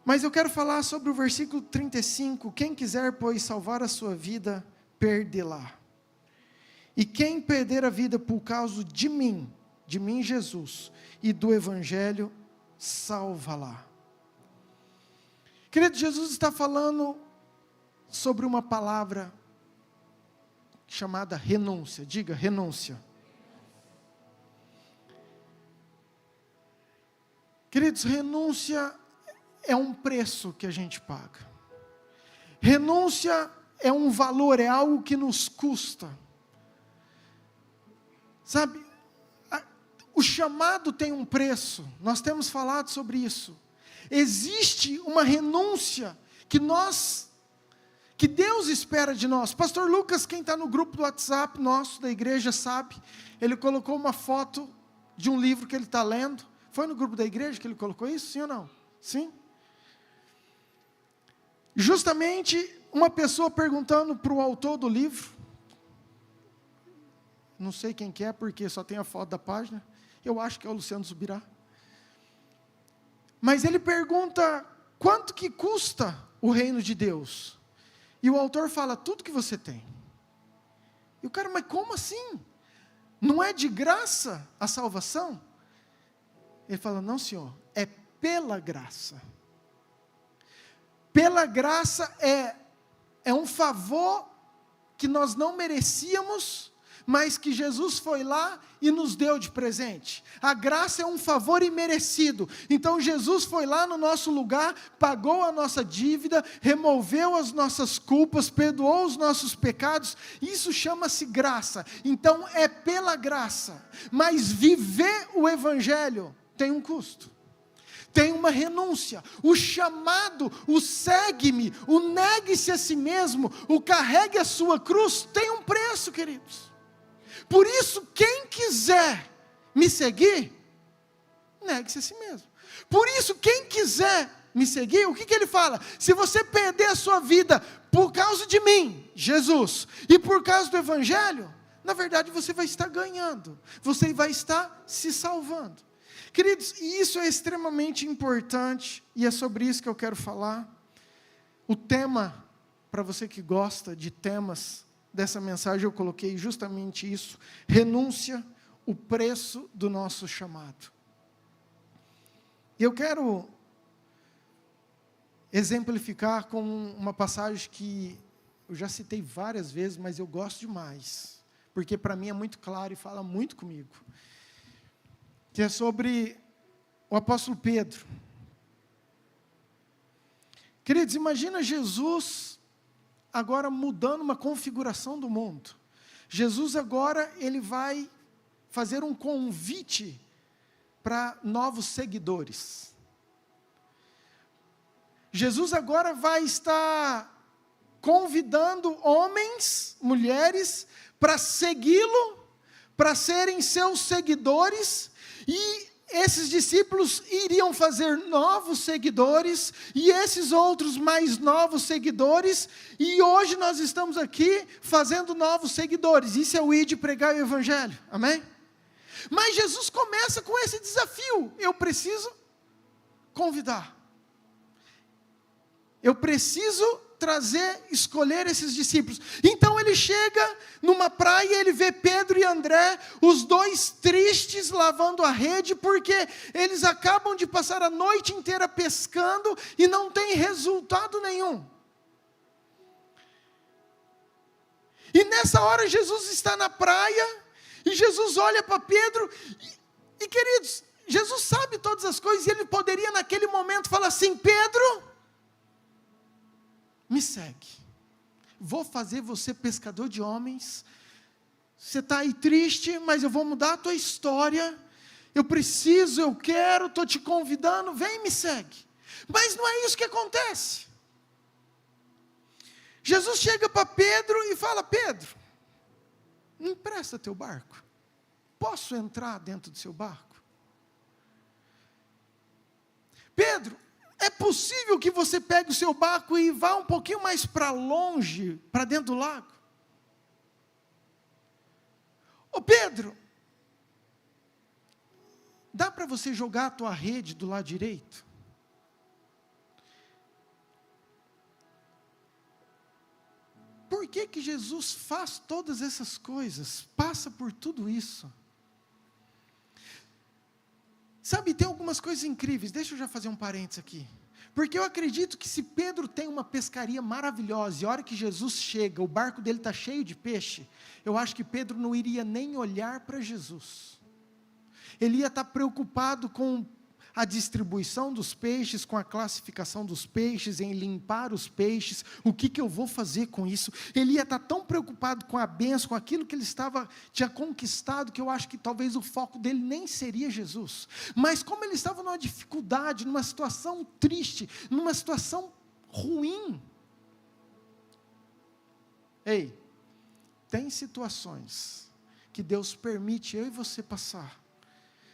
Mas eu quero falar sobre o versículo 35, quem quiser, pois, salvar a sua vida, perdê-la. E quem perder a vida por causa de mim Jesus, e do Evangelho, salva-la. Querido, Jesus está falando sobre uma palavra chamada renúncia. Diga, renúncia. Queridos, renúncia é um preço que a gente paga. Renúncia é um valor, é algo que nos custa. Sabe, o chamado tem um preço, nós temos falado sobre isso. Existe uma renúncia que Deus espera de nós. Pastor Lucas, quem está no grupo do WhatsApp nosso, da igreja, sabe, ele colocou uma foto de um livro que ele está lendo. Foi no grupo da igreja que ele colocou isso, sim ou não? Sim? Justamente uma pessoa perguntando para o autor do livro, não sei quem que é, porque só tem a foto da página, eu acho que é o Luciano Subirá. Mas ele pergunta, quanto que custa o reino de Deus? E o autor fala, tudo que você tem. E o cara, mas como assim? Não é de graça a salvação? Ele fala, não senhor, é pela graça. Pela graça é um favor que nós não merecíamos, mas que Jesus foi lá e nos deu de presente. A graça é um favor imerecido. Então Jesus foi lá no nosso lugar, pagou a nossa dívida, removeu as nossas culpas, perdoou os nossos pecados. Isso chama-se graça. Então é pela graça. Mas viver o evangelho tem um custo. Tem uma renúncia, o chamado, o segue-me, o negue-se a si mesmo, o carregue a sua cruz, tem um preço, queridos. Por isso, quem quiser me seguir, negue-se a si mesmo. Por isso, quem quiser me seguir, o que ele fala? Se você perder a sua vida por causa de mim, Jesus, e por causa do evangelho, na verdade você vai estar ganhando, você vai estar se salvando. Queridos, e isso é extremamente importante, e é sobre isso que eu quero falar. O tema, para você que gosta de temas dessa mensagem, eu coloquei justamente isso: renúncia, o preço do nosso chamado. E eu quero exemplificar com uma passagem que eu já citei várias vezes, mas eu gosto demais, porque para mim é muito claro e fala muito comigo. Que é sobre o apóstolo Pedro. Queridos, imagina Jesus agora mudando uma configuração do mundo. Jesus agora, ele vai fazer um convite para novos seguidores. Jesus agora vai estar convidando homens, mulheres, para segui-lo, para serem seus seguidores. E esses discípulos iriam fazer novos seguidores, e esses outros mais novos seguidores, e hoje nós estamos aqui fazendo novos seguidores. Isso é o ir de pregar o evangelho, amém? Mas Jesus começa com esse desafio: eu preciso convidar, eu preciso escolher esses discípulos. Então ele chega numa praia e ele vê Pedro e André, os dois tristes, lavando a rede, porque eles acabam de passar a noite inteira pescando e não tem resultado nenhum. E nessa hora Jesus está na praia, e Jesus olha para Pedro, e queridos, Jesus sabe todas as coisas, e ele poderia naquele momento falar assim: Pedro, me segue, vou fazer você pescador de homens. Você está aí triste, mas eu vou mudar a tua história. Eu preciso, eu quero, estou te convidando, vem, me segue. Mas não é isso que acontece. Jesus chega para Pedro e fala: Pedro, me empresta teu barco, posso entrar dentro do seu barco? Pedro, é possível que você pegue o seu barco e vá um pouquinho mais para longe, para dentro do lago? Ô Pedro, dá para você jogar a tua rede do lado direito? Por que Jesus faz todas essas coisas, passa por tudo isso? Sabe, tem algumas coisas incríveis, deixa eu já fazer um parênteses aqui. Porque eu acredito que se Pedro tem uma pescaria maravilhosa, e a hora que Jesus chega, o barco dele está cheio de peixe, eu acho que Pedro não iria nem olhar para Jesus. Ele ia estar preocupado com a distribuição dos peixes, com a classificação dos peixes, em limpar os peixes, o que eu vou fazer com isso? Ele ia estar tão preocupado com a bênção, com aquilo que ele tinha conquistado, que eu acho que talvez o foco dele nem seria Jesus. Mas como ele estava numa dificuldade, numa situação triste, numa situação ruim. Ei, tem situações que Deus permite eu e você passar,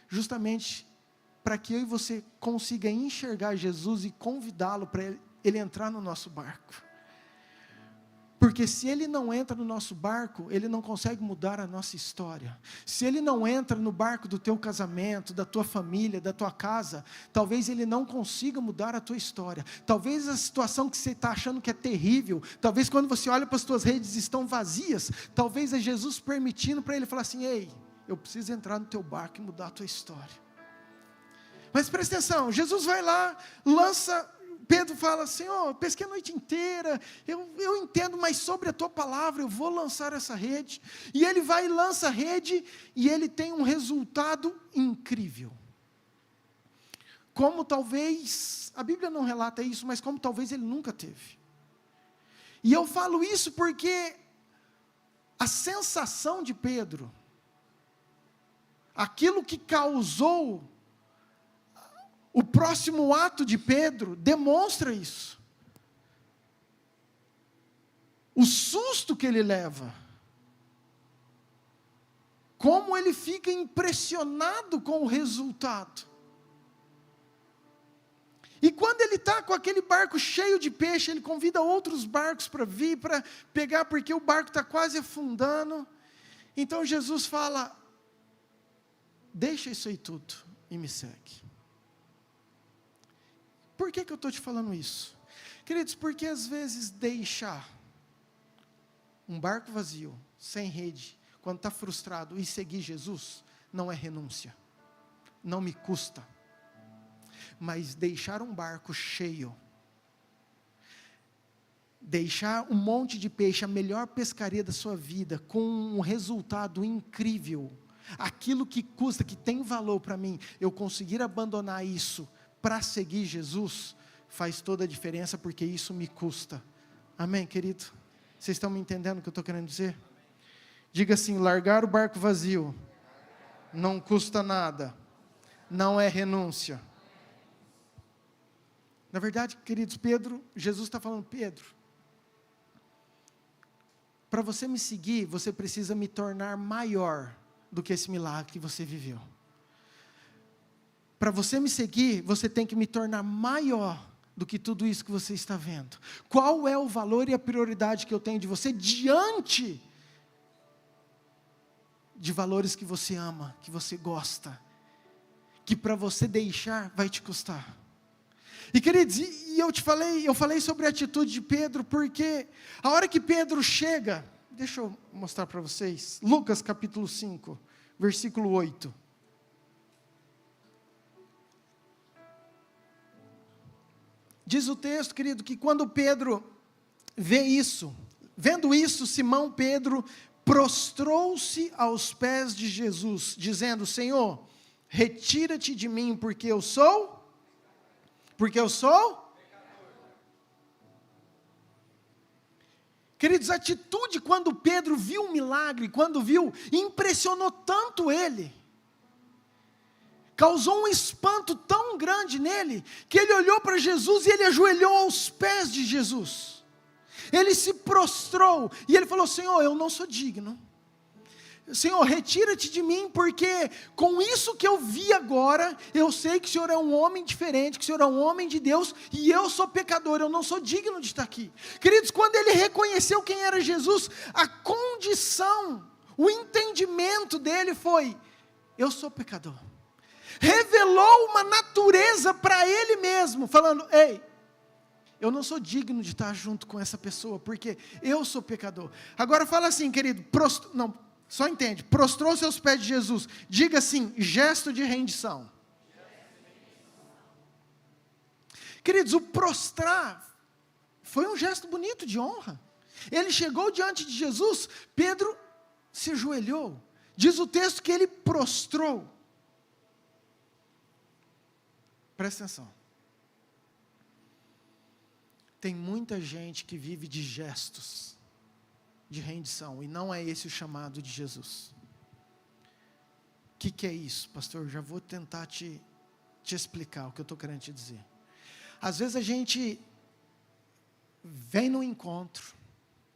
justamente para que eu e você consiga enxergar Jesus e convidá-lo para ele entrar no nosso barco. Porque se ele não entra no nosso barco, ele não consegue mudar a nossa história. Se ele não entra no barco do teu casamento, da tua família, da tua casa, talvez ele não consiga mudar a tua história. Talvez a situação que você está achando que é terrível, talvez quando você olha para as tuas redes estão vazias, talvez é Jesus permitindo para ele falar assim: ei, eu preciso entrar no teu barco e mudar a tua história. Mas presta atenção, Jesus vai lá, lança... Pedro fala: Senhor, pesquei a noite inteira, eu entendo, mas sobre a tua palavra eu vou lançar essa rede. E ele vai e lança a rede, e ele tem um resultado incrível. Como talvez, a Bíblia não relata isso, mas como talvez ele nunca teve. E eu falo isso porque a sensação de Pedro, aquilo que causou o próximo ato de Pedro, demonstra isso. O susto que ele leva. Como ele fica impressionado com o resultado. E quando ele está com aquele barco cheio de peixe, ele convida outros barcos para vir, para pegar, porque o barco está quase afundando. Então Jesus fala: deixa isso aí tudo e me segue. Por que eu estou te falando isso? Queridos, porque às vezes deixar um barco vazio, sem rede, quando está frustrado, e seguir Jesus, não é renúncia. Não me custa. Mas deixar um barco cheio, deixar um monte de peixe, a melhor pescaria da sua vida, com um resultado incrível, aquilo que custa, que tem valor para mim, eu conseguir abandonar isso, para seguir Jesus, faz toda a diferença, porque isso me custa. Amém, querido? Vocês estão me entendendo o que eu estou querendo dizer? Diga assim: largar o barco vazio não custa nada, não é renúncia. Na verdade, queridos, Jesus está falando: Pedro, para você me seguir, você precisa me tornar maior do que esse milagre que você viveu. Para você me seguir, você tem que me tornar maior do que tudo isso que você está vendo. Qual é o valor e a prioridade que eu tenho de você diante de valores que você ama, que você gosta, que para você deixar vai te custar. E queridos, eu falei sobre a atitude de Pedro, porque a hora que Pedro chega, deixa eu mostrar para vocês, Lucas capítulo 5, versículo 8. Diz o texto, querido, que quando Pedro vendo isso, Simão Pedro prostrou-se aos pés de Jesus, dizendo: Senhor, retira-te de mim, porque eu sou? Queridos, a atitude quando Pedro viu o milagre, quando viu, impressionou tanto ele, causou um espanto tão grande nele, que ele olhou para Jesus e ele ajoelhou aos pés de Jesus. Ele se prostrou e ele falou: Senhor, eu não sou digno. Senhor, retira-te de mim, porque com isso que eu vi agora, eu sei que o Senhor é um homem diferente, que o Senhor é um homem de Deus, e eu sou pecador, eu não sou digno de estar aqui. Queridos, quando ele reconheceu quem era Jesus, a condição, o entendimento dele foi: eu sou pecador. Revelou uma natureza para ele mesmo, falando: ei, eu não sou digno de estar junto com essa pessoa, porque eu sou pecador. Agora fala assim, querido, só entende, prostrou-se aos pés de Jesus. Diga assim: gesto de rendição. Queridos, o prostrar foi um gesto bonito de honra. Ele chegou diante de Jesus, Pedro se ajoelhou. Diz o texto que ele prostrou. Presta atenção. Tem muita gente que vive de gestos de rendição, e não é esse o chamado de Jesus. O que é isso, pastor? Já vou tentar te explicar o que eu estou querendo te dizer. Às vezes a gente vem num encontro,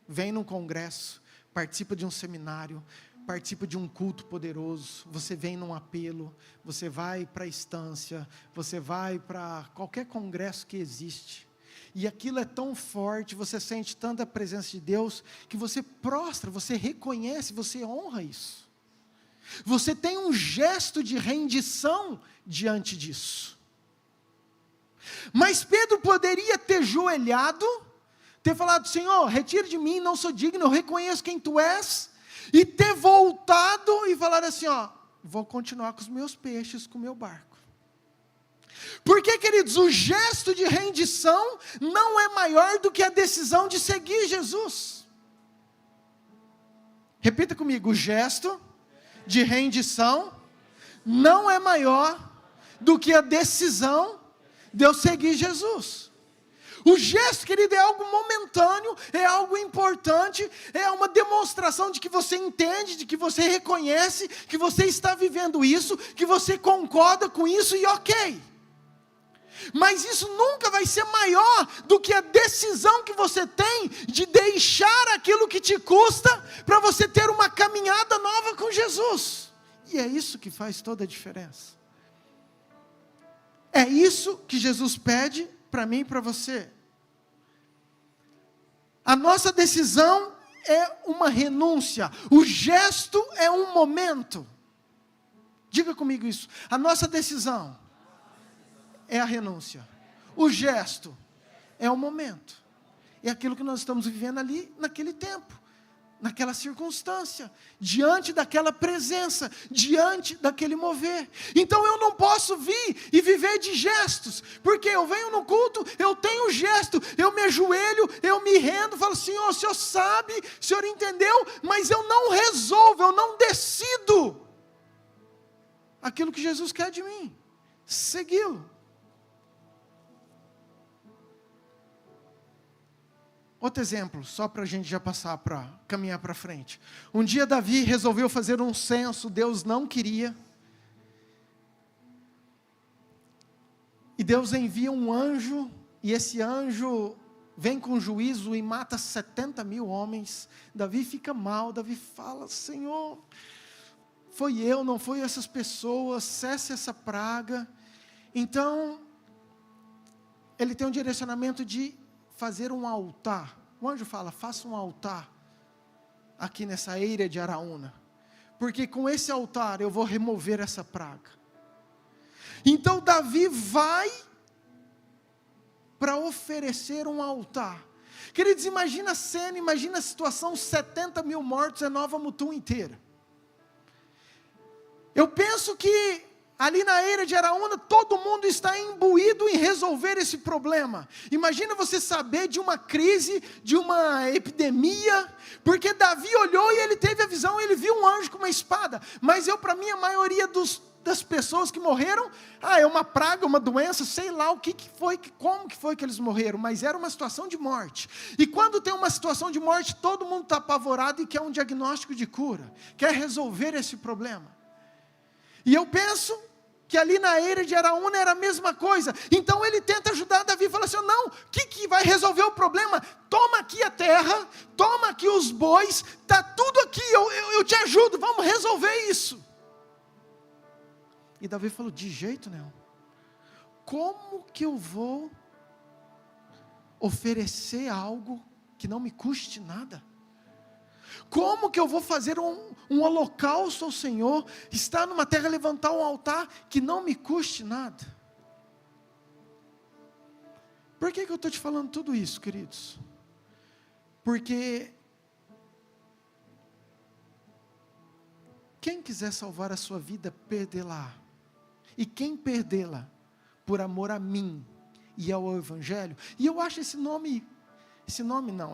vem num congresso, participa de um seminário, participa de um culto poderoso, você vem num apelo, você vai para a instância, você vai para qualquer congresso que existe, E aquilo é tão forte, você sente tanta presença de Deus, que você prostra, você reconhece, você honra isso. Você tem um gesto de rendição diante disso. Mas Pedro poderia ter joelhado, ter falado: Senhor, retire de mim, não sou digno, eu reconheço quem Tu és, e ter voltado e falar assim: vou continuar com os meus peixes, com o meu barco. Porque, queridos, o gesto de rendição não é maior do que a decisão de seguir Jesus. Repita comigo: o gesto de rendição não é maior do que a decisão de eu seguir Jesus. O gesto, querido, é algo momentâneo, é algo importante, é uma demonstração de que você entende, de que você reconhece, que você está vivendo isso, que você concorda com isso e ok. Mas isso nunca vai ser maior do que a decisão que você tem de deixar aquilo que te custa para você ter uma caminhada nova com Jesus. E é isso que faz toda a diferença. É isso que Jesus pede para mim e para você. A nossa decisão é uma renúncia. O gesto é um momento. Diga comigo isso. A nossa decisão é a renúncia. O gesto é o momento. É aquilo que nós estamos vivendo ali, naquele tempo, naquela circunstância, diante daquela presença, diante daquele mover. Então eu não posso vir e viver de gestos, porque eu venho no culto, eu tenho gesto, eu me ajoelho, eu me rendo, falo: Senhor, o Senhor sabe, o Senhor entendeu, mas eu não resolvo, eu não decido aquilo que Jesus quer de mim, segui-lo. Outro exemplo, só para a gente já passar para caminhar para frente. Um dia Davi resolveu fazer um censo, Deus não queria. E Deus envia um anjo, e esse anjo vem com juízo e mata 70.000 homens. Davi fica mal, Davi fala: Senhor, foi eu, não foi essas pessoas, cesse essa praga. Então, ele tem um direcionamento de fazer um altar. O anjo fala: faça um altar aqui nessa eira de Araúna, porque com esse altar eu vou remover essa praga. Então Davi vai para oferecer um altar. Queridos, imagina a cena, imagina a situação: 70.000 mortos, é Nova Mutum inteira. Eu penso que ali na eira de Araúna, todo mundo está imbuído em resolver esse problema. Imagina você saber de uma crise, de uma epidemia, porque Davi olhou e ele teve a visão, ele viu um anjo com uma espada. Mas para mim, a maioria das pessoas que morreram, é uma praga, uma doença, sei lá o que foi, como que foi que eles morreram, mas era uma situação de morte. E quando tem uma situação de morte, todo mundo está apavorado e quer um diagnóstico de cura, quer resolver esse problema. E eu penso que ali na eira de Araúna era a mesma coisa. Então ele tenta ajudar Davi, fala assim: não, o que vai resolver o problema? Toma aqui a terra, toma aqui os bois, está tudo aqui, eu te ajudo, vamos resolver isso. E Davi falou: de jeito nenhum. Como que eu vou oferecer algo que não me custe nada? Como que eu vou fazer um holocausto ao Senhor, estar numa terra, levantar um altar que não me custe nada? Por que eu estou te falando tudo isso, queridos? Porque quem quiser salvar a sua vida, perdê-la. E quem perdê-la, por amor a mim e ao Evangelho, e eu acho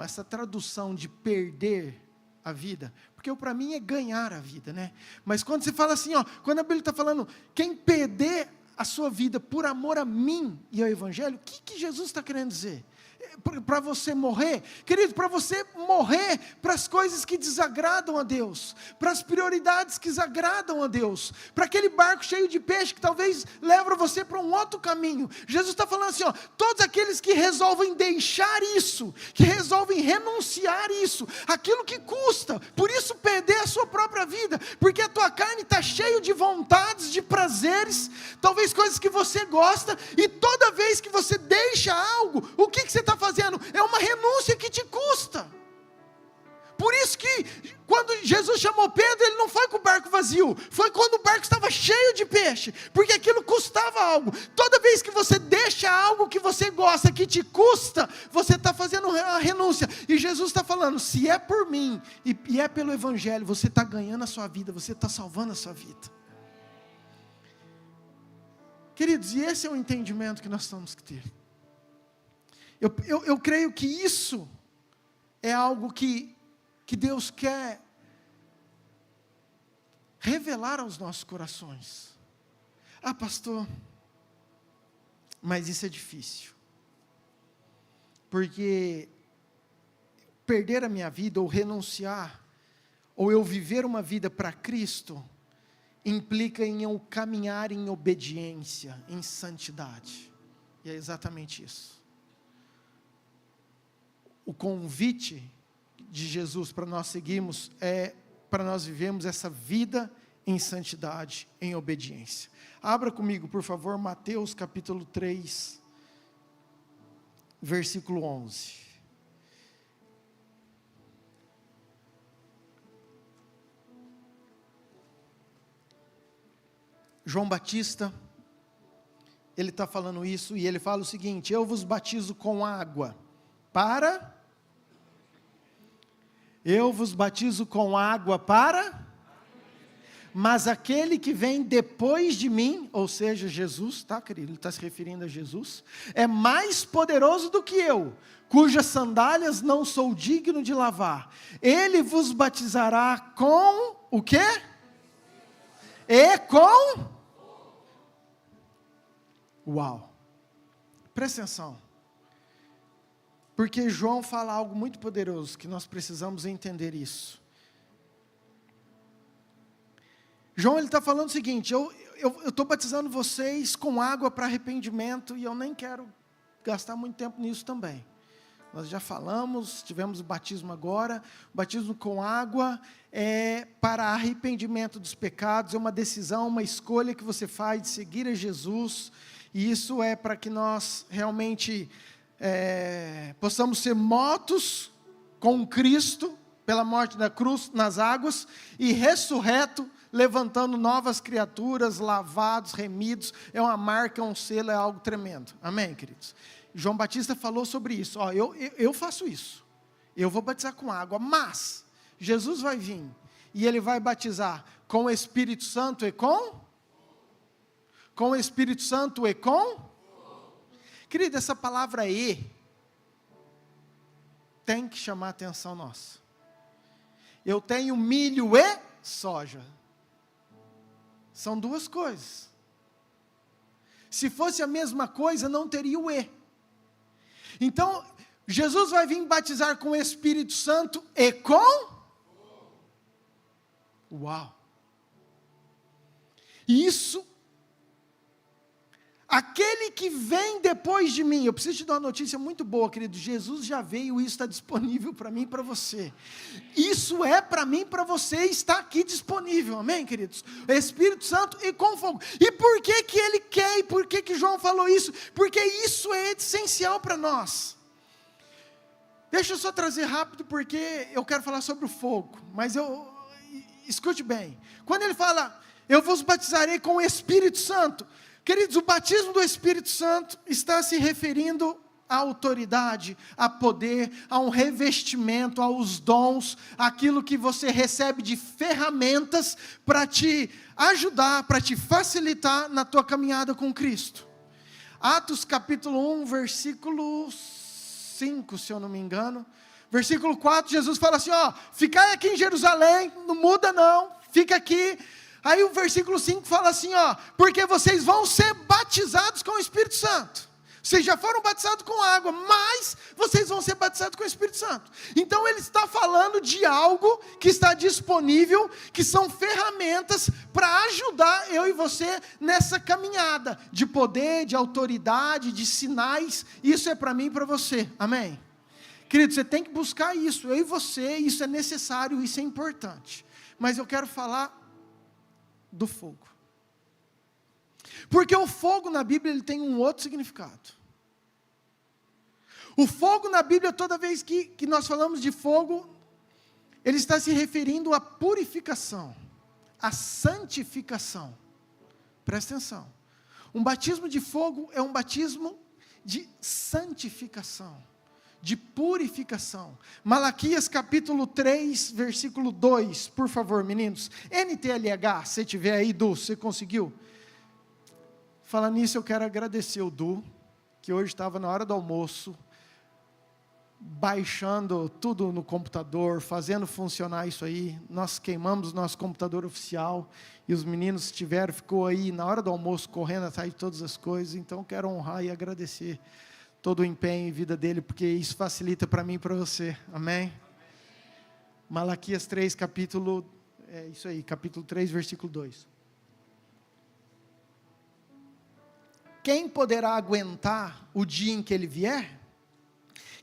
essa tradução de perder a vida, porque para mim é ganhar a vida, né? Mas quando você fala assim, quando a Bíblia está falando, quem perder a sua vida por amor a mim e ao Evangelho, o que Jesus está querendo dizer? para você morrer? Querido, para você morrer para as coisas que desagradam a Deus, para as prioridades que desagradam a Deus, para aquele barco cheio de peixe que talvez leva você para um outro caminho. Jesus está falando assim, ó, todos aqueles que resolvem deixar isso, que resolvem renunciar isso, aquilo que custa, por isso perder a sua própria vida, porque a tua carne está cheia de vontades, de prazeres, talvez coisas que você gosta, e toda vez que você deixa algo, o que você está fazendo? É uma renúncia que te custa. Por isso que quando Jesus chamou Pedro, ele não foi com o barco vazio, foi quando o barco estava cheio de peixe, porque aquilo custava algo. Toda vez que você deixa algo que você gosta, que te custa, você está fazendo a renúncia. E Jesus está falando, se é por mim e é pelo Evangelho, você está ganhando a sua vida, você está salvando a sua vida. Queridos, e esse é o entendimento que nós temos que ter. Eu creio que isso é algo que Deus quer revelar aos nossos corações. Ah, pastor, mas isso é difícil. Porque perder a minha vida, ou renunciar, ou eu viver uma vida para Cristo, implica em eu caminhar em obediência, em santidade. E é exatamente isso. O convite de Jesus para nós seguirmos é para nós vivermos essa vida em santidade, em obediência. Abra comigo, por favor, Mateus capítulo 3, versículo 11. João Batista, ele está falando isso, e ele fala o seguinte: eu vos batizo com água mas aquele que vem depois de mim, ou seja, Jesus, tá, querido? Ele está se referindo a Jesus, é mais poderoso do que eu, cujas sandálias não sou digno de lavar. Ele vos batizará com o quê? Uau! Presta atenção. Porque João fala algo muito poderoso, que nós precisamos entender isso. João, ele está falando o seguinte, eu estou batizando vocês com água para arrependimento, e eu nem quero gastar muito tempo nisso também. Nós já falamos, tivemos o batismo agora. O batismo com água é para arrependimento dos pecados, é uma decisão, uma escolha que você faz de seguir a Jesus, e isso é para que nós realmente possamos ser mortos com Cristo, pela morte da cruz, nas águas, e ressurreto, levantando novas criaturas, lavados, remidos. É uma marca, um selo, é algo tremendo. Amém, queridos? João Batista falou sobre isso. Ó, eu faço isso. Eu vou batizar com água, mas Jesus vai vir e Ele vai batizar com o Espírito Santo e com o Espírito Santo e com... Querido, essa palavra "e" tem que chamar a atenção nossa. Eu tenho milho e soja. São duas coisas. Se fosse a mesma coisa, não teria o "e". Então, Jesus vai vir batizar com o Espírito Santo e com... Uau! Isso, aquele que vem depois de mim, eu preciso te dar uma notícia muito boa, querido. Jesus já veio e isso está disponível para mim e para você. Isso é para mim e para você, está aqui disponível, amém, queridos? O Espírito Santo e com fogo. E por que que Ele quer, e por que que João falou isso? Porque isso é essencial para nós. Deixa eu só trazer rápido, porque eu quero falar sobre o fogo, mas escute bem. Quando ele fala, eu vos batizarei com o Espírito Santo, queridos, o batismo do Espírito Santo está se referindo à autoridade, a poder, a um revestimento, aos dons, aquilo que você recebe de ferramentas para te ajudar, para te facilitar na tua caminhada com Cristo. Atos capítulo 1, versículo 5, se eu não me engano. Versículo 4, Jesus fala assim, ó, ficai aqui em Jerusalém, não muda não, fica aqui. Aí o versículo 5 fala assim, ó, porque vocês vão ser batizados com o Espírito Santo. Vocês já foram batizados com água, mas vocês vão ser batizados com o Espírito Santo. Então ele está falando de algo que está disponível, que são ferramentas para ajudar eu e você nessa caminhada de poder, de autoridade, de sinais. Isso é para mim e para você, amém? Querido, você tem que buscar isso, eu e você, isso é necessário, isso é importante. Mas eu quero falar do fogo. Porque o fogo na Bíblia ele tem um outro significado. O fogo na Bíblia, toda vez que nós falamos de fogo, ele está se referindo à purificação, à santificação. Presta atenção. Um batismo de fogo é um batismo de santificação, de purificação. Malaquias capítulo 3, versículo 2, por favor, meninos. NTLH, se tiver aí, Du, você conseguiu? Falando nisso, eu quero agradecer o Du, que hoje estava na hora do almoço, baixando tudo no computador, fazendo funcionar isso aí. Nós queimamos nosso computador oficial, e os meninos ficou aí na hora do almoço, correndo atrás de todas as coisas. Então, quero honrar e agradecer todo o empenho e vida dele, porque isso facilita para mim e para você, amém? Malaquias 3, capítulo 3, versículo 2. Quem poderá aguentar o dia em que ele vier?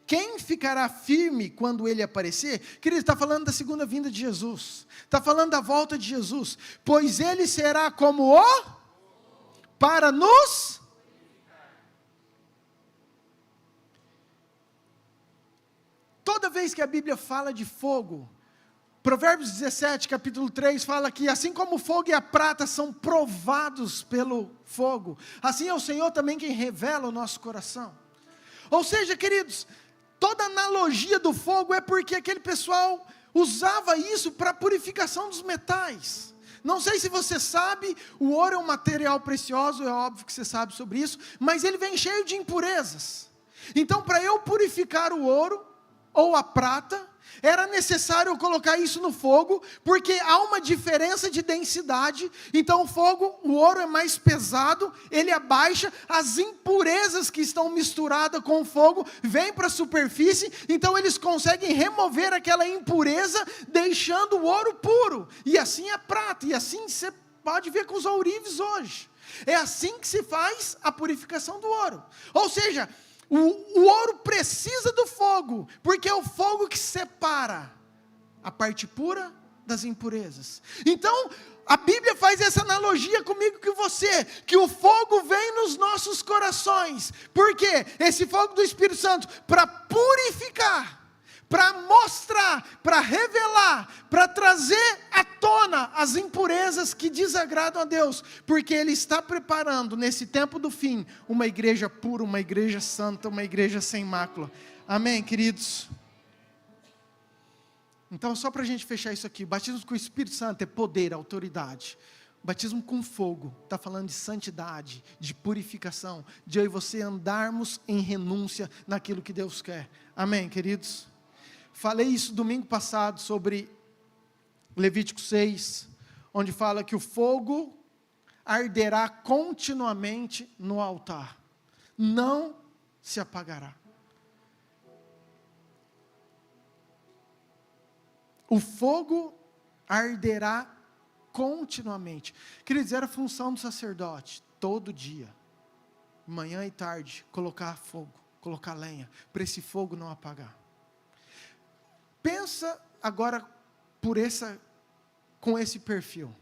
Quem ficará firme quando ele aparecer? Querido, está falando da segunda vinda de Jesus, está falando da volta de Jesus, pois ele será como o para nos... Toda vez que a Bíblia fala de fogo, Provérbios 17, capítulo 3, fala que assim como o fogo e a prata são provados pelo fogo, assim é o Senhor também quem revela o nosso coração. Ou seja, queridos, toda analogia do fogo é porque aquele pessoal usava isso para a purificação dos metais. Não sei se você sabe, o ouro é um material precioso, é óbvio que você sabe sobre isso, mas ele vem cheio de impurezas. Então, para eu purificar o ouro, ou a prata, era necessário eu colocar isso no fogo, porque há uma diferença de densidade. Então o fogo, o ouro é mais pesado, ele abaixa, as impurezas que estão misturadas com o fogo, vêm para a superfície, então eles conseguem remover aquela impureza, deixando o ouro puro, e assim a prata, e assim você pode ver com os ourives hoje, é assim que se faz a purificação do ouro, ou seja, o ouro precisa do fogo, porque é o fogo que separa a parte pura das impurezas. Então, a Bíblia faz essa analogia comigo com você, que o fogo vem nos nossos corações. Por quê? Esse fogo do Espírito Santo, para purificar, para mostrar, para revelar, para trazer à tona as impurezas que desagradam a Deus, porque Ele está preparando nesse tempo do fim, uma igreja pura, uma igreja santa, uma igreja sem mácula, amém, queridos? Então, só para a gente fechar isso aqui, o batismo com o Espírito Santo é poder, autoridade. O batismo com fogo está falando de santidade, de purificação, de eu e você andarmos em renúncia naquilo que Deus quer, amém, queridos? Falei isso domingo passado sobre Levítico 6, onde fala que o fogo arderá continuamente no altar, não se apagará. O fogo arderá continuamente. Queridos, era função do sacerdote, todo dia, manhã e tarde, colocar fogo, colocar lenha, para esse fogo não apagar. Pensa agora com esse perfil.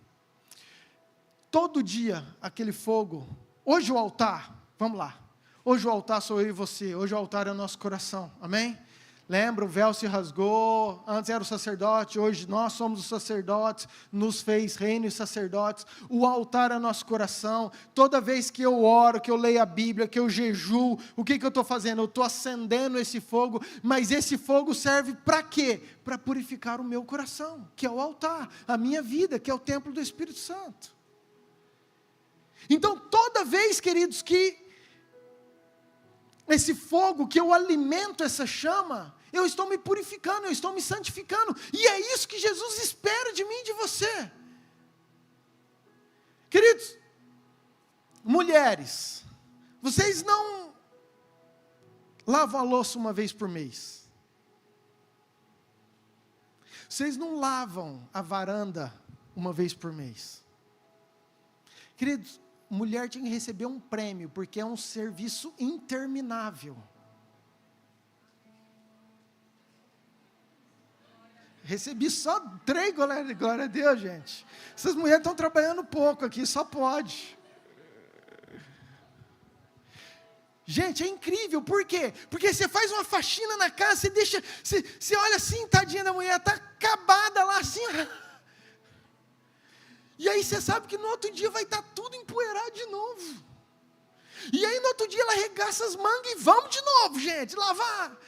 Todo dia aquele fogo. Hoje o altar, vamos lá. Hoje o altar sou eu e você. Hoje o altar é o nosso coração. Amém? Lembra, o véu se rasgou, antes era o sacerdote, hoje nós somos os sacerdotes, nos fez reino e sacerdotes, o altar é nosso coração. Toda vez que eu oro, que eu leio a Bíblia, que eu jejuo, o que eu estou fazendo? Eu estou acendendo esse fogo, mas esse fogo serve para quê? Para purificar o meu coração, que é o altar, a minha vida, que é o templo do Espírito Santo. Então toda vez, queridos, que esse fogo, que eu alimento essa chama, eu estou me purificando, eu estou me santificando, e é isso que Jesus espera de mim e de você. Queridos, mulheres, vocês não lavam a louça uma vez por mês? Vocês não lavam a varanda uma vez por mês? Queridos, mulher tinha que receber um prêmio, porque é um serviço interminável. Recebi só 3, glória a Deus, gente. Essas mulheres estão trabalhando pouco aqui, só pode. Gente, é incrível, por quê? Porque você faz uma faxina na casa, você deixa, você olha assim, tadinha da mulher, está acabada lá assim. E aí você sabe que no outro dia vai estar tudo empoeirado de novo. E aí no outro dia ela arregaça as mangas e vamos de novo, gente, lavar.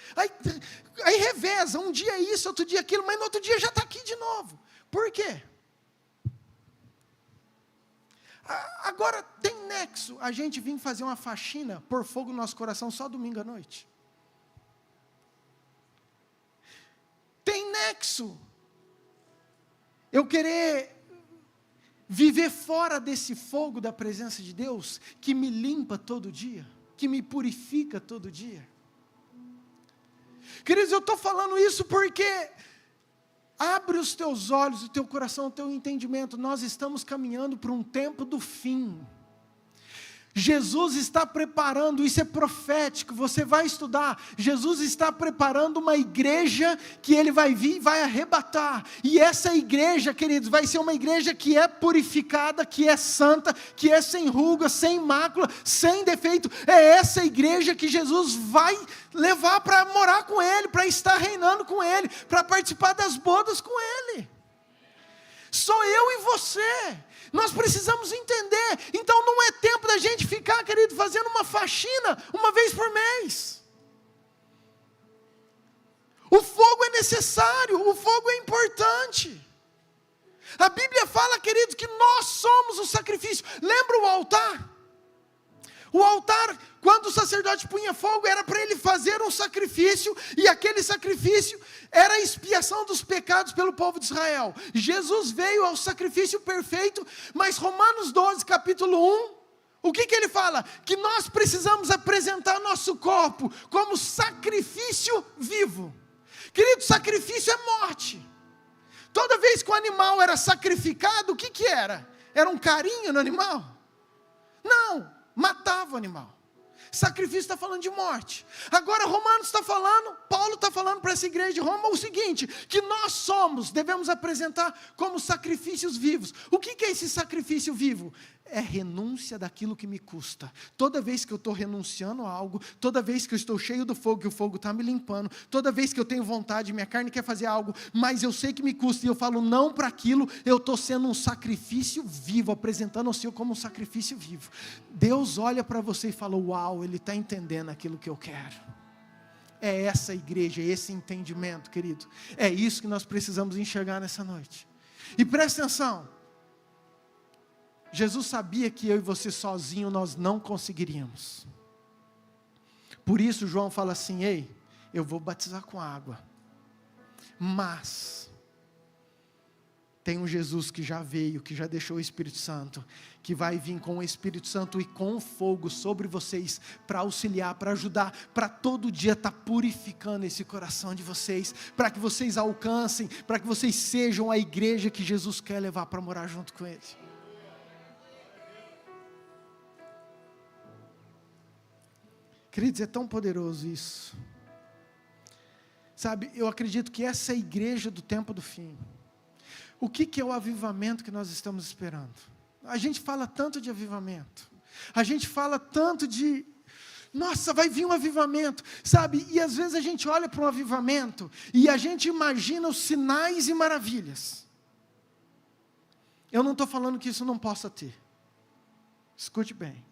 Aí reveza, um dia isso, outro dia aquilo, mas no outro dia já está aqui de novo. Por quê? Agora tem nexo a gente vir fazer uma faxina, pôr fogo no nosso coração só domingo à noite? Tem nexo eu querer viver fora desse fogo da presença de Deus, que me limpa todo dia, que me purifica todo dia? Queridos, eu estou falando isso porque abre os teus olhos, o teu coração, o teu entendimento. Nós estamos caminhando para um tempo do fim. Jesus está preparando, isso é profético, você vai estudar. Jesus está preparando uma igreja que Ele vai vir e vai arrebatar. E essa igreja, queridos, vai ser uma igreja que é purificada, que é santa, que é sem ruga, sem mácula, sem defeito. É essa igreja que Jesus vai levar para morar com Ele, para estar reinando com Ele, para participar das bodas com Ele. Sou eu e você. Nós precisamos entender. Então não é tempo da gente ficar, querido, fazendo uma faxina uma vez por mês. O fogo é necessário, o fogo é importante. A Bíblia fala, querido, que nós somos o sacrifício. Lembra o altar? O altar, quando o sacerdote punha fogo, era para ele fazer um sacrifício, e aquele sacrifício era a expiação dos pecados pelo povo de Israel. Jesus veio ao sacrifício perfeito, mas Romanos 12, capítulo 1, o que ele fala? Que nós precisamos apresentar nosso corpo como sacrifício vivo. Querido, sacrifício é morte. Toda vez que o animal era sacrificado, o que era? Era um carinho no animal? Não. Matava o animal. Sacrifício está falando de morte. Agora Romanos está falando, Paulo está falando para essa igreja de Roma o seguinte, que nós devemos apresentar como sacrifícios vivos. O que é esse sacrifício vivo? É renúncia daquilo que me custa. Toda vez que eu estou renunciando a algo, toda vez que eu estou cheio do fogo, que o fogo está me limpando, toda vez que eu tenho vontade, minha carne quer fazer algo, mas eu sei que me custa, e eu falo não para aquilo, eu estou sendo um sacrifício vivo, apresentando o Senhor como um sacrifício vivo. Deus olha para você e fala, uau, Ele está entendendo aquilo que eu quero. É essa igreja, é esse entendimento, querido. É isso que nós precisamos enxergar nessa noite. E presta atenção. Jesus sabia que eu e você sozinho nós não conseguiríamos. Por isso João fala assim, ei, eu vou batizar com água, mas tem um Jesus que já veio, que já deixou o Espírito Santo, que vai vir com o Espírito Santo e com fogo sobre vocês, para auxiliar, para ajudar, para todo dia estar purificando esse coração de vocês, para que vocês alcancem, para que vocês sejam a igreja que Jesus quer levar para morar junto com Ele. Queridos, é tão poderoso isso. Sabe, eu acredito que essa é a igreja do tempo do fim. O que é o avivamento que nós estamos esperando? A gente fala tanto de avivamento. A gente fala tanto de, nossa, vai vir um avivamento. Sabe, e às vezes a gente olha para um avivamento e a gente imagina os sinais e maravilhas. Eu não estou falando que isso não possa ter. Escute bem.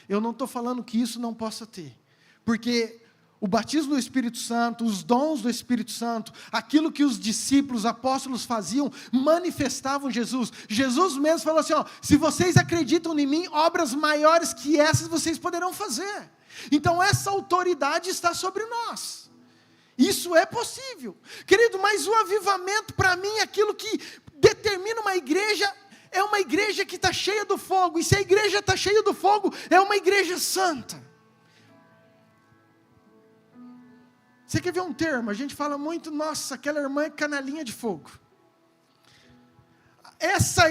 Eu não estou falando que isso não possa ter, porque o batismo do Espírito Santo, os dons do Espírito Santo, aquilo que os discípulos, apóstolos faziam, manifestavam Jesus. Jesus mesmo falou assim, se vocês acreditam em mim, obras maiores que essas vocês poderão fazer. Então essa autoridade está sobre nós. Isso é possível. Querido, mas o avivamento para mim, aquilo que determina uma igreja, é uma igreja que está cheia do fogo, e se a igreja está cheia do fogo, é uma igreja santa. Você quer ver um termo? A gente fala muito, nossa, aquela irmã é canelinha de fogo. Essa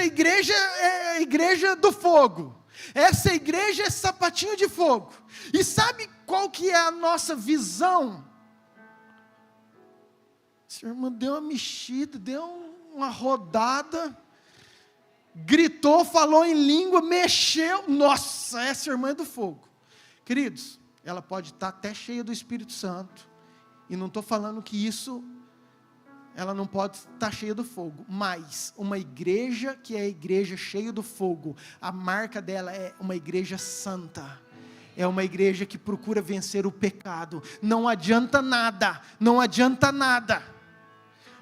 igreja é a igreja do fogo. Essa igreja é sapatinho de fogo. E sabe qual que é a nossa visão? Essa irmã deu uma mexida, deu uma rodada, gritou, falou em língua, mexeu. Nossa, essa irmã é do fogo. Queridos, ela pode estar até cheia do Espírito Santo. E não estou falando que isso, ela não pode estar cheia do fogo. Mas uma igreja que é a igreja cheia do fogo, a marca dela é uma igreja santa. É uma igreja que procura vencer o pecado. Não adianta nada, não adianta nada.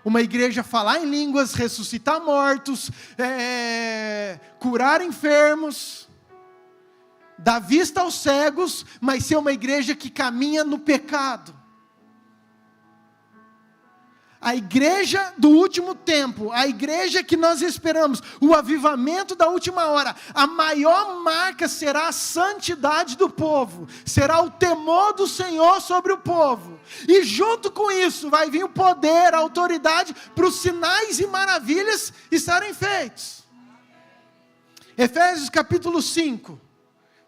Uma igreja falar em línguas, ressuscitar mortos, curar enfermos, dar vista aos cegos, mas ser uma igreja que caminha no pecado. A igreja do último tempo, a igreja que nós esperamos, o avivamento da última hora, a maior marca será a santidade do povo, será o temor do Senhor sobre o povo, e junto com isso vai vir o poder, a autoridade, para os sinais e maravilhas estarem feitos. Efésios capítulo 5,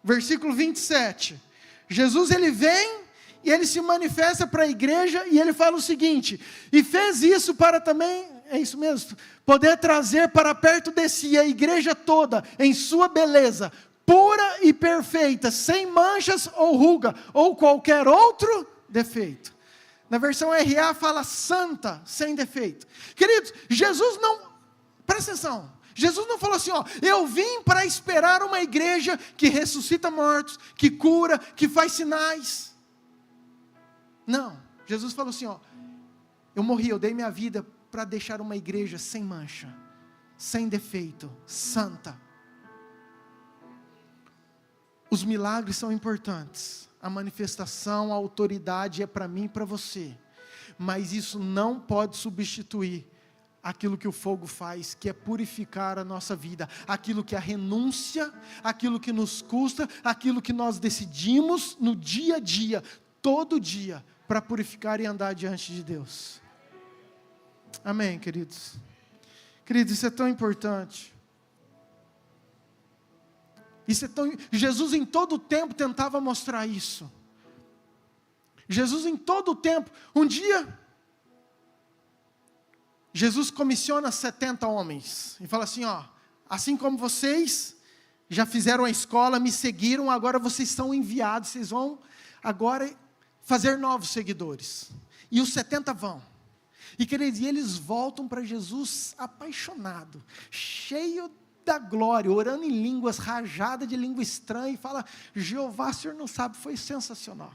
versículo 27, Jesus ele vem, e ele se manifesta para a igreja, e ele fala o seguinte, e fez isso para também, é isso mesmo, poder trazer para perto de si a igreja toda, em sua beleza, pura e perfeita, sem manchas ou ruga, ou qualquer outro defeito. Na versão RA fala santa, sem defeito. Queridos, Jesus não, presta atenção, Jesus não falou assim, eu vim para esperar uma igreja que ressuscita mortos, que cura, que faz sinais. Não, Jesus falou assim, eu morri, eu dei minha vida para deixar uma igreja sem mancha, sem defeito, santa. Os milagres são importantes, a manifestação, a autoridade é para mim e para você, mas isso não pode substituir aquilo que o fogo faz, que é purificar a nossa vida, aquilo que é a renúncia, aquilo que nos custa, aquilo que nós decidimos no dia a dia, todo dia, para purificar e andar diante de Deus. Amém, queridos? Queridos, isso é tão importante. Jesus em todo o tempo tentava mostrar isso. Jesus em todo o tempo, um dia, Jesus comissiona 70 homens, e fala assim, assim como vocês já fizeram a escola, me seguiram, agora vocês são enviados, vocês vão agora fazer novos seguidores. E os 70 vão. E queridos, eles voltam para Jesus apaixonado, cheio da glória, orando em línguas, rajada de língua estranha, e fala, Jeová, o senhor não sabe, foi sensacional.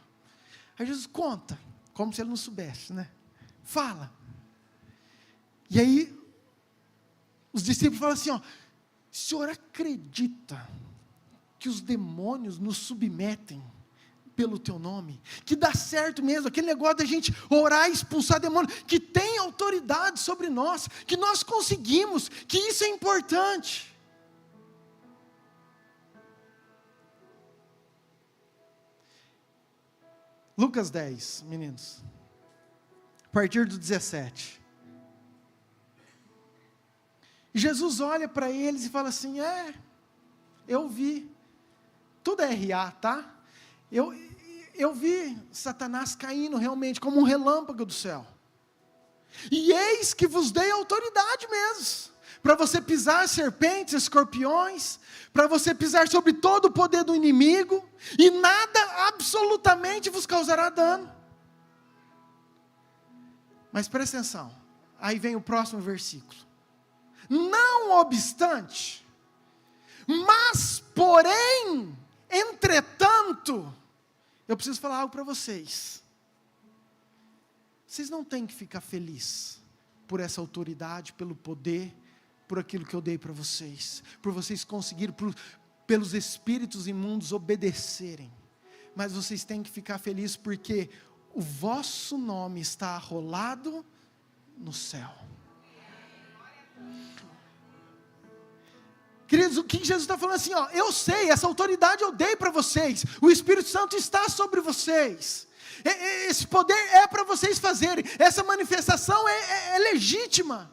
Aí Jesus conta, como se ele não soubesse, né? Fala. E aí, os discípulos falam assim, o senhor acredita que os demônios nos submetem pelo teu nome, que dá certo mesmo, aquele negócio da gente orar e expulsar demônio, que tem autoridade sobre nós, que nós conseguimos, que isso é importante. Lucas 10, meninos, a partir do 17, Jesus olha para eles e fala assim, eu vi, tudo é RA, tá? Eu vi Satanás caindo realmente como um relâmpago do céu. E eis que vos dei autoridade mesmo, para você pisar serpentes, escorpiões, para você pisar sobre todo o poder do inimigo, e nada absolutamente vos causará dano. Mas presta atenção, aí vem o próximo versículo. Não obstante, mas porém, entretanto, eu preciso falar algo para vocês. Vocês não têm que ficar felizes por essa autoridade, pelo poder, por aquilo que eu dei para vocês, por vocês conseguirem, pelos espíritos imundos obedecerem. Mas vocês têm que ficar felizes porque o vosso nome está arrolado no céu. Queridos, o que Jesus está falando assim, eu sei, essa autoridade eu dei para vocês, o Espírito Santo está sobre vocês, Esse poder é para vocês fazerem. Essa manifestação é legítima.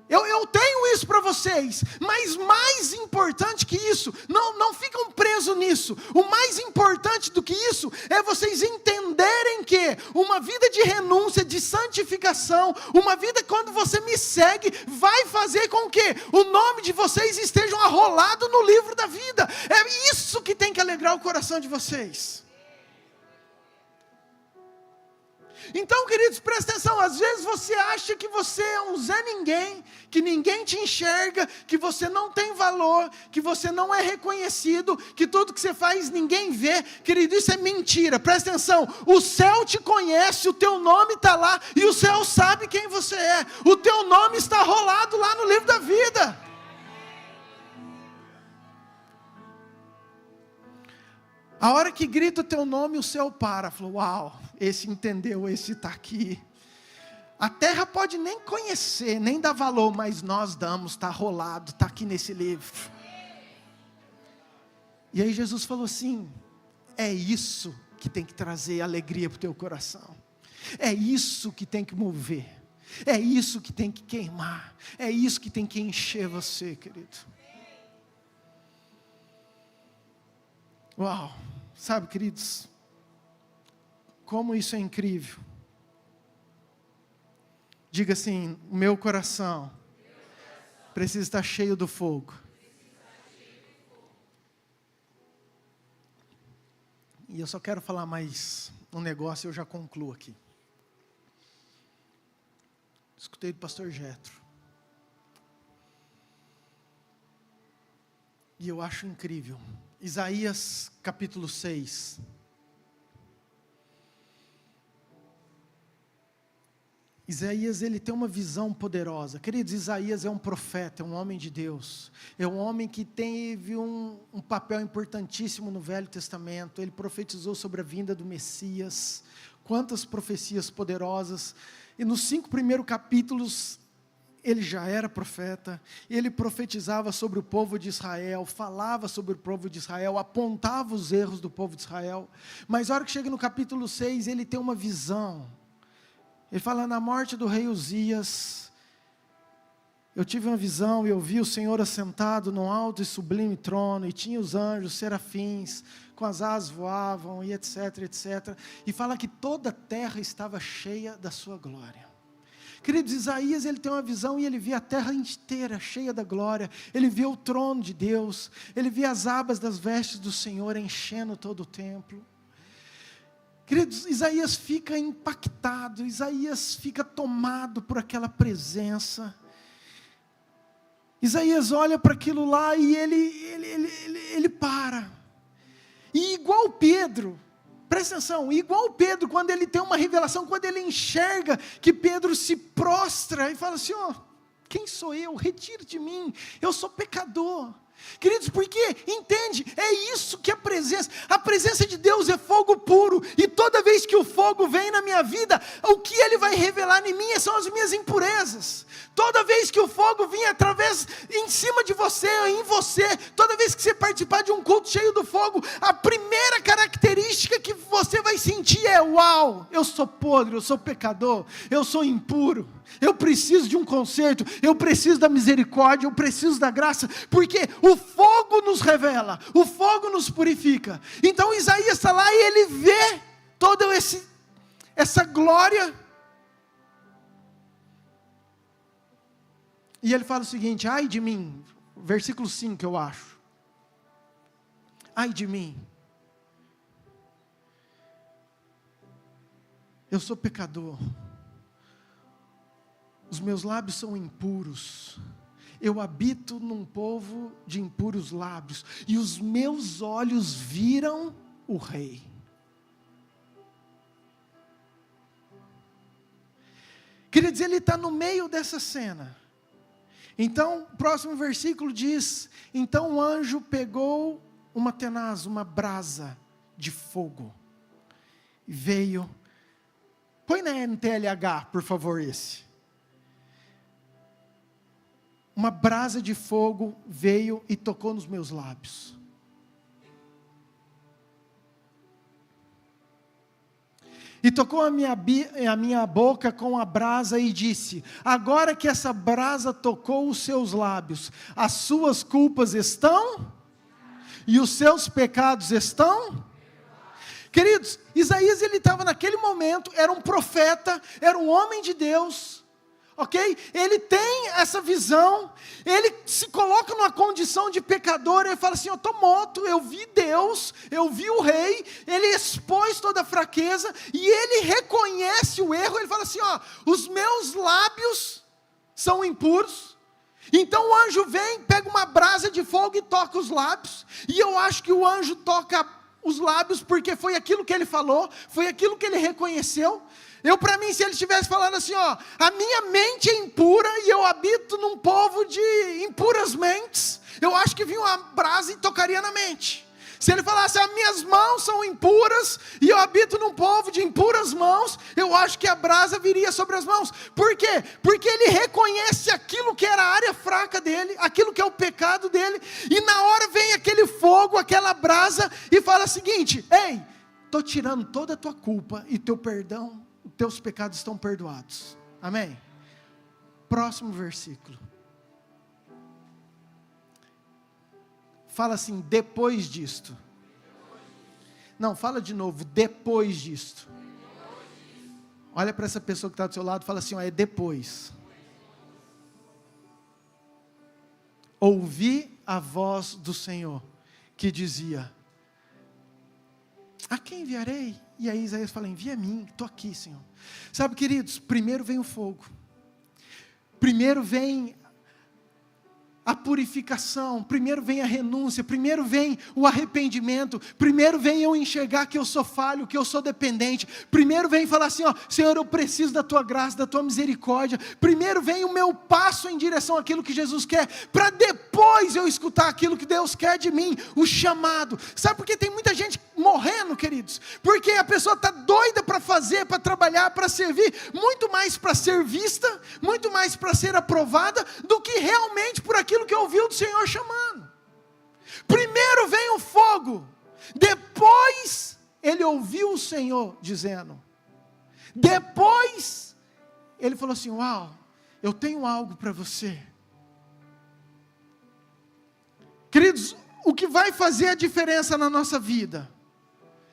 Eu tenho isso para vocês, mas mais importante que isso, não ficam presos nisso. O mais importante do que isso é vocês entenderem que uma vida de renúncia, de santificação, uma vida quando você me segue, vai fazer com que o nome de vocês estejam arrolado no livro da vida. É isso que tem que alegrar o coração de vocês. Então, queridos, presta atenção, às vezes você acha que você é um Zé Ninguém, que ninguém te enxerga, que você não tem valor, que você não é reconhecido, que tudo que você faz ninguém vê. Querido, isso é mentira, presta atenção, o céu te conhece, o teu nome está lá, e o céu sabe quem você é, o teu nome está rolado lá no livro da vida. A hora que grita o teu nome, o céu para. Falou, uau, esse entendeu, esse está aqui. A terra pode nem conhecer, nem dar valor, mas nós damos, está rolado, está aqui nesse livro. E aí Jesus falou assim, é isso que tem que trazer alegria para o teu coração. É isso que tem que mover. É isso que tem que queimar. É isso que tem que encher você, querido. Uau, sabe, queridos, como isso é incrível. Diga assim, o meu coração precisa estar cheio do fogo. E eu só quero falar mais um negócio e eu já concluo aqui. Escutei do pastor Jetro. E eu acho incrível. Isaías capítulo 6. Isaías, ele tem uma visão poderosa. Queridos, Isaías é um profeta, é um homem de Deus. É um homem que teve um papel importantíssimo no Velho Testamento. Ele profetizou sobre a vinda do Messias. Quantas profecias poderosas. E nos 5 primeiros capítulos, ele já era profeta, ele profetizava sobre o povo de Israel, falava sobre o povo de Israel, apontava os erros do povo de Israel, mas a hora que chega no capítulo 6, ele tem uma visão, ele fala, na morte do rei Uzias, eu tive uma visão e eu vi o Senhor assentado num alto e sublime trono, e tinha os anjos, serafins, com as asas voavam, e etc, etc, e fala que toda a terra estava cheia da sua glória. Queridos, Isaías, ele tem uma visão e ele vê a terra inteira cheia da glória, ele vê o trono de Deus, ele vê as abas das vestes do Senhor enchendo todo o templo. Queridos, Isaías fica impactado, Isaías fica tomado por aquela presença. Isaías olha para aquilo lá e ele para. E igual Pedro, presta atenção, igual Pedro, quando ele tem uma revelação, quando ele enxerga que Pedro se prostra e fala assim, quem sou eu? Retire de mim, eu sou pecador. Queridos, porque, entende, é isso que a presença de Deus é fogo puro, e toda vez que o fogo vem na minha vida, o que Ele vai revelar em mim são as minhas impurezas. Toda vez que o fogo vem em cima de você, em você, toda vez que você participar de um culto cheio do fogo, a primeira característica que você vai sentir é, uau, eu sou podre, eu sou pecador, eu sou impuro, eu preciso de um conserto, eu preciso da misericórdia, eu preciso da graça, porque o fogo nos revela, o fogo nos purifica. Então Isaías está lá e ele vê toda essa glória, e ele fala o seguinte, ai de mim, versículo 5 eu acho, ai de mim, eu sou pecador, os meus lábios são impuros, eu habito num povo de impuros lábios, e os meus olhos viram o Rei. Queridos, ele está no meio dessa cena. Então, o próximo versículo diz, então o anjo pegou uma tenaz, uma brasa de fogo, e veio, põe na NTLH, por favor, esse. Uma brasa de fogo veio e tocou nos meus lábios. E tocou a minha boca com a brasa e disse: agora que essa brasa tocou os seus lábios, as suas culpas estão? E os seus pecados estão? Queridos, Isaías, ele estava naquele momento, era um profeta, era um homem de Deus, ok? Ele tem essa visão, ele se coloca numa condição de pecador, ele fala assim: eu estou morto, eu vi Deus, eu vi o rei, ele expôs toda a fraqueza, e ele reconhece o erro, ele fala assim: ó, os meus lábios são impuros. Então o anjo vem, pega uma brasa de fogo e toca os lábios, e eu acho que o anjo toca os lábios porque foi aquilo que ele falou, foi aquilo que ele reconheceu. Para mim, se ele estivesse falando assim, ó, a minha mente é impura e eu habito num povo de impuras mentes, eu acho que vinha uma brasa e tocaria na mente. Se ele falasse, as minhas mãos são impuras e eu habito num povo de impuras mãos, eu acho que a brasa viria sobre as mãos. Por quê? Porque ele reconhece aquilo que era a área fraca dele, aquilo que é o pecado dele, e na hora vem aquele fogo, aquela brasa, e fala o seguinte: ei, estou tirando toda a tua culpa e teu perdão, os teus pecados estão perdoados. Amém? Próximo versículo. Fala assim: depois disto. Não, fala de novo: depois disto. Olha para essa pessoa que está do seu lado e fala assim: ó, é depois. Ouvi a voz do Senhor que dizia: a quem enviarei? E aí Isaías fala: envia a mim, estou aqui, Senhor. Sabe, queridos, primeiro vem o fogo, primeiro vem a purificação, primeiro vem a renúncia, primeiro vem o arrependimento, primeiro vem eu enxergar que eu sou falho, que eu sou dependente, primeiro vem falar assim, ó, Senhor, eu preciso da tua graça, da tua misericórdia, primeiro vem o meu passo em direção àquilo que Jesus quer, para depois eu escutar aquilo que Deus quer de mim, o chamado. Sabe por que tem muita gente morrendo, queridos? Porque a pessoa está doida para fazer, para trabalhar, para servir, muito mais para ser vista, muito mais para ser aprovada, do que realmente por aquilo que ouviu do Senhor chamando. Primeiro vem o fogo, depois ele ouviu o Senhor dizendo, depois ele falou assim, uau, eu tenho algo para você. Queridos, o que vai fazer a diferença na nossa vida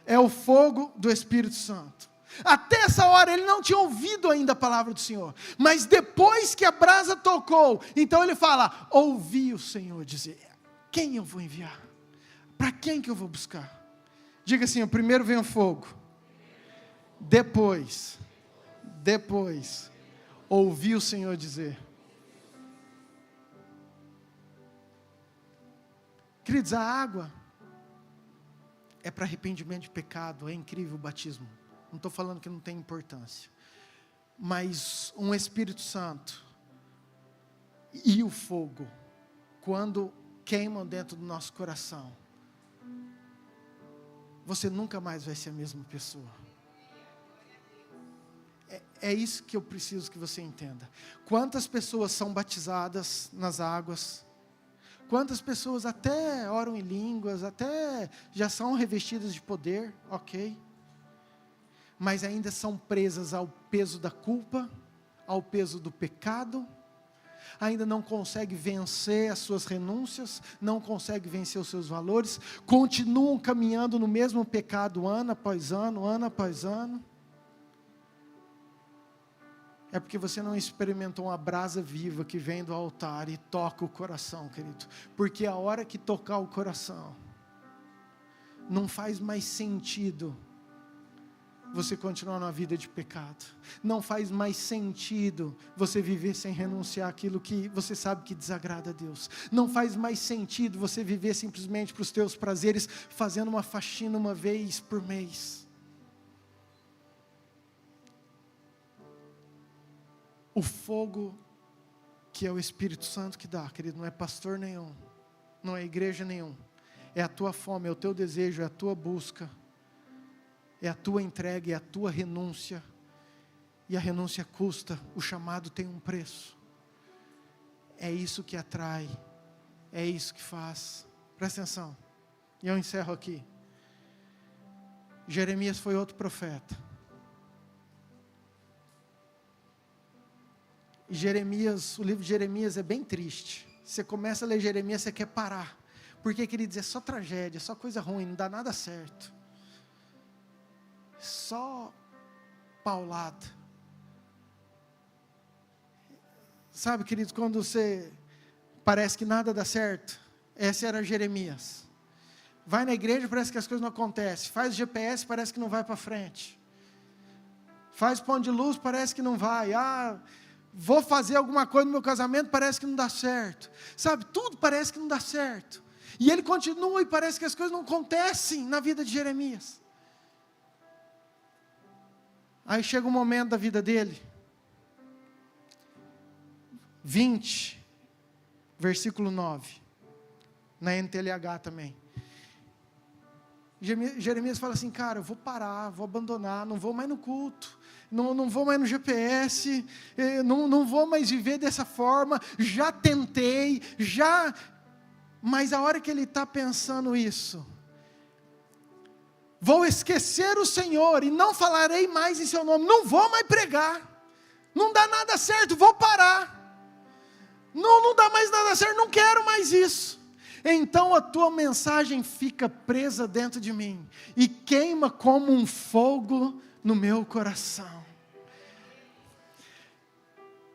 é o fogo do Espírito Santo. Até essa hora ele não tinha ouvido ainda a palavra do Senhor, mas depois que a brasa tocou, então ele fala, ouvi o Senhor dizer, quem eu vou enviar? Para quem que eu vou buscar? Diga assim, primeiro vem o fogo, depois, ouvi o Senhor dizer. Queridos, a água é para arrependimento de pecado, é incrível o batismo. Não estou falando que não tem importância. Mas um Espírito Santo e o fogo, quando queimam dentro do nosso coração, você nunca mais vai ser a mesma pessoa. É isso que eu preciso que você entenda. Quantas pessoas são batizadas nas águas? Quantas pessoas até oram em línguas, até já são revestidas de poder, ok? Mas ainda são presas ao peso da culpa, ao peso do pecado, ainda não conseguem vencer as suas renúncias, não conseguem vencer os seus valores, continuam caminhando no mesmo pecado ano após ano, ano após ano. É porque você não experimentou uma brasa viva que vem do altar e toca o coração, querido. Porque a hora que tocar o coração, não faz mais sentido você continuar numa vida de pecado. Não faz mais sentido você viver sem renunciar àquilo que você sabe que desagrada a Deus. Não faz mais sentido você viver simplesmente para os teus prazeres, fazendo uma faxina uma vez por mês. O fogo que é o Espírito Santo que dá, querido, não é pastor nenhum, não é igreja nenhum. É a tua fome, é o teu desejo, é a tua busca. É a tua entrega, é a tua renúncia. E a renúncia custa, o chamado tem um preço. É isso que atrai, é isso que faz. Presta atenção, e eu encerro aqui. Jeremias foi outro profeta. Jeremias, o livro de Jeremias é bem triste. Você começa a ler Jeremias, você quer parar. Porque, queridos, é só tragédia, só coisa ruim, não dá nada certo. Só paulada. Sabe, queridos, quando você parece que nada dá certo, essa era Jeremias. Vai na igreja, parece que as coisas não acontecem. Faz GPS, parece que não vai para frente. Faz pão de luz, parece que não vai. Vou fazer alguma coisa no meu casamento, parece que não dá certo. Sabe, tudo parece que não dá certo. E ele continua e parece que as coisas não acontecem na vida de Jeremias. Aí chega um momento da vida dele. 20, versículo 9. Na NTLH também. Jeremias fala assim, cara, eu vou parar, vou abandonar, não vou mais no culto, não vou mais no GPS, não vou mais viver dessa forma, já tentei, mas a hora que ele está pensando isso, vou esquecer o Senhor e não falarei mais em seu nome, não vou mais pregar, não dá nada certo, vou parar, não dá mais nada certo, não quero mais isso. Então a tua mensagem fica presa dentro de mim e queima como um fogo no meu coração.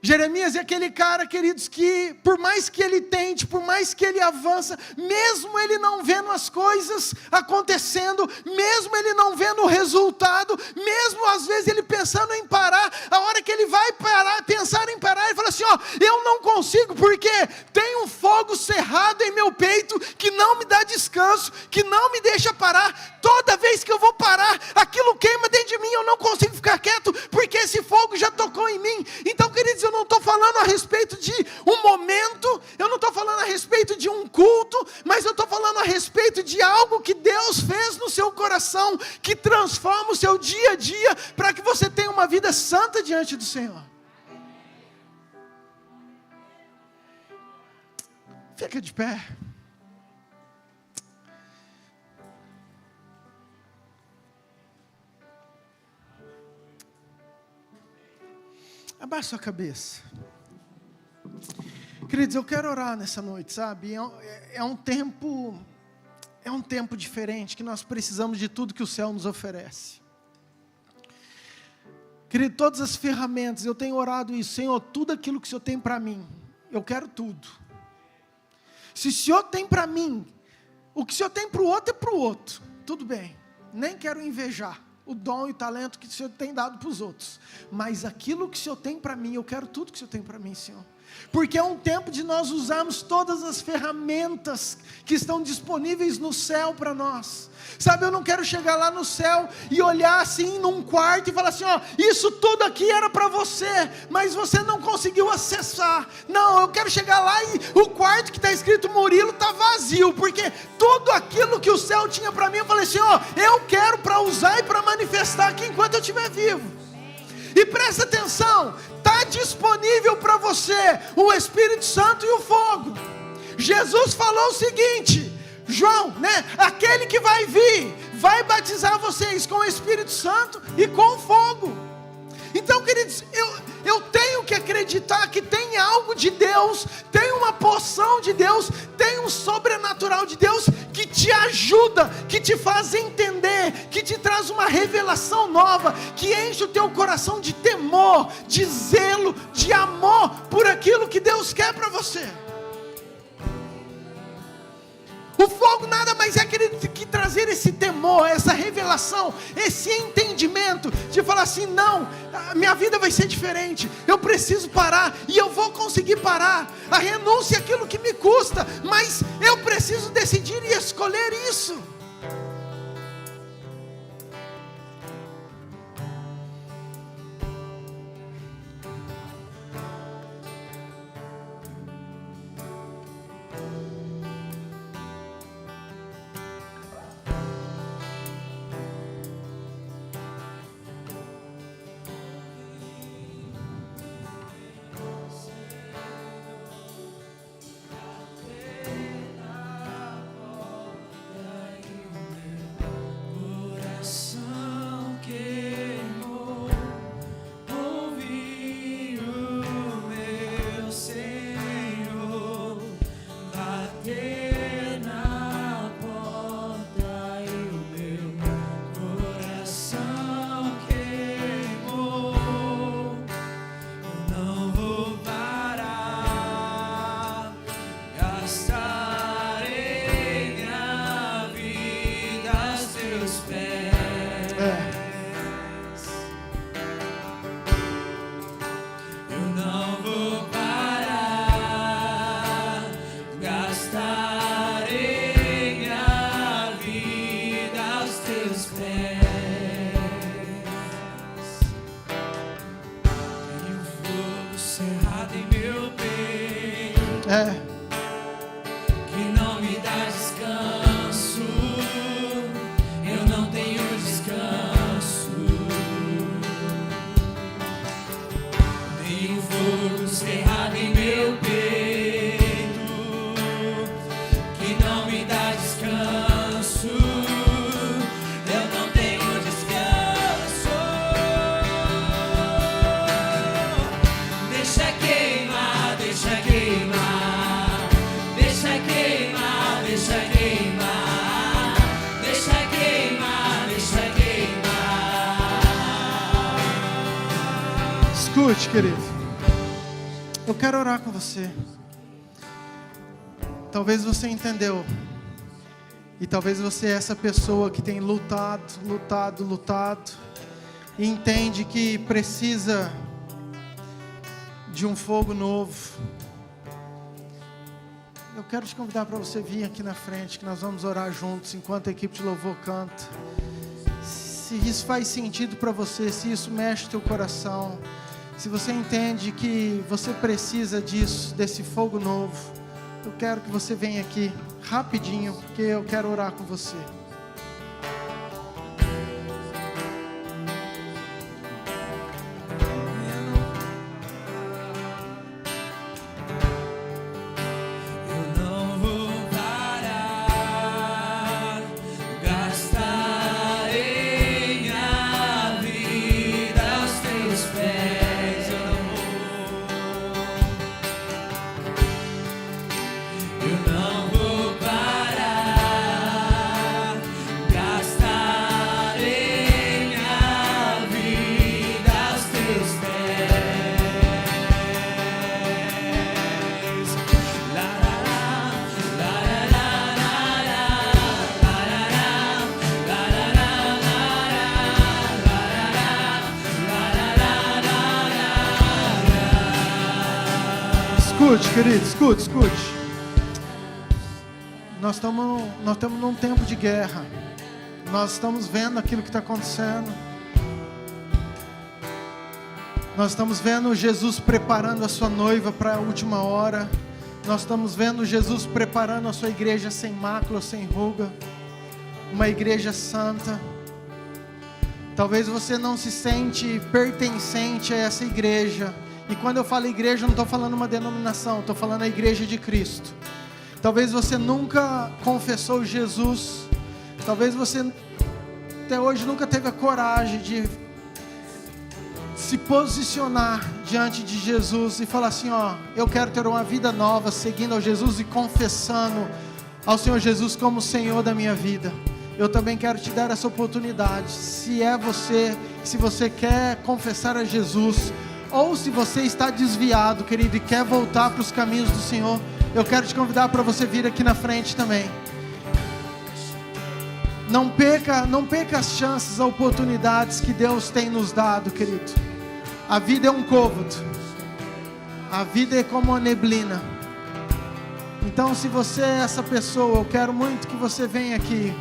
Jeremias é aquele cara, queridos, que por mais que ele tente, por mais que ele avança, mesmo ele não vendo as coisas acontecendo, mesmo ele não vendo o resultado, mesmo às vezes ele pensando em parar, a hora que ele vai parar, pensar em parar, ele fala assim, eu não consigo, porque tem um fogo cerrado em meu peito, que não me dá descanso, que não me deixa parar, toda vez que eu vou parar, aquilo queima dentro de mim, eu não consigo ficar quieto, porque esse fogo já tocou em mim. Então, queridos, eu não estou falando a respeito de um momento, eu não estou falando a respeito de um culto, mas eu estou falando a respeito de algo que Deus fez no seu coração, que transforma o seu dia a dia, para que você tenha uma vida santa diante do Senhor. Fica de pé. Abaixa sua cabeça. Queridos, eu quero orar nessa noite, sabe? É um tempo diferente, que nós precisamos de tudo que o céu nos oferece. Querido, todas as ferramentas, eu tenho orado isso, Senhor, tudo aquilo que o Senhor tem para mim, eu quero tudo. Se o Senhor tem para mim, o que o Senhor tem para o outro é para o outro, tudo bem, nem quero invejar o dom e o talento que o Senhor tem dado para os outros, mas aquilo que o Senhor tem para mim, eu quero tudo que o Senhor tem para mim, Senhor, porque é um tempo de nós usarmos todas as ferramentas que estão disponíveis no céu para nós, sabe, eu não quero chegar lá no céu e olhar assim num quarto e falar assim, isso tudo aqui era para você, mas você não conseguiu acessar. Não, eu quero chegar lá e o quarto que está escrito Murilo está vazio, porque tudo aquilo que o céu tinha para mim, eu falei assim, eu quero para usar e para manifestar aqui enquanto eu estiver vivo. E presta atenção, está disponível para você o Espírito Santo e o fogo. Jesus falou o seguinte, João, aquele que vai vir, vai batizar vocês com o Espírito Santo e com fogo. Então, queridos, eu tenho que acreditar que tem algo de Deus, tem uma porção de Deus, tem um sobrenatural de Deus que te ajuda, que te faz entender, que te traz uma revelação nova, que enche o teu coração de temor, de zelo, de amor por aquilo que Deus quer para você. O fogo nada mais é, querido, que trazer esse temor, essa revelação, esse entendimento, de falar assim, não, a minha vida vai ser diferente, eu preciso parar, e eu vou conseguir parar, a renúncia é aquilo que me custa, mas eu preciso decidir e escolher isso. que não me dá descanso. Eu não tenho descanso. Tenho fogo cerrado em meu peito, que não me dá descanso. Eu não tenho descanso. Deixa queimar, deixa queimar, deixa queimar, deixa queimar, deixa queimar, deixa queimar. Escute, querido. Eu quero orar com você. Talvez você entendeu. E talvez você é essa pessoa que tem lutado e entende que precisa de um fogo novo. Eu quero te convidar para você vir aqui na frente, que nós vamos orar juntos enquanto a equipe de louvor canta. Se isso faz sentido para você, se isso mexe teu coração, se você entende que você precisa disso, desse fogo novo, eu quero que você venha aqui rapidinho, porque eu quero orar com você. Eu não vou parar, gastarei a vida aos teus pés. Eu não vou parar, gastarei a vida aos teus pés. La la la, la la la Escute, querido, escute. Nós estamos num tempo de guerra. Nós estamos vendo aquilo que está acontecendo. Nós estamos vendo Jesus preparando a sua noiva para a última hora. Nós estamos vendo Jesus preparando a sua igreja sem mácula, sem ruga. Uma igreja santa. Talvez você não se sente pertencente a essa igreja. E quando eu falo igreja, eu não estou falando uma denominação, estou falando a igreja de Cristo. Talvez você nunca confessou Jesus. Talvez você até hoje nunca teve a coragem de se posicionar diante de Jesus e falar assim, ó, eu quero ter uma vida nova, seguindo ao Jesus e confessando ao Senhor Jesus como Senhor da minha vida. Eu também quero te dar essa oportunidade. Se é você, se você quer confessar a Jesus, ou se você está desviado, querido, e quer voltar para os caminhos do Senhor, eu quero te convidar para você vir aqui na frente também. Não perca as chances, as oportunidades que Deus tem nos dado, querido. A vida é um côvado. A vida é como uma neblina. Então, se você é essa pessoa, eu quero muito que você venha aqui.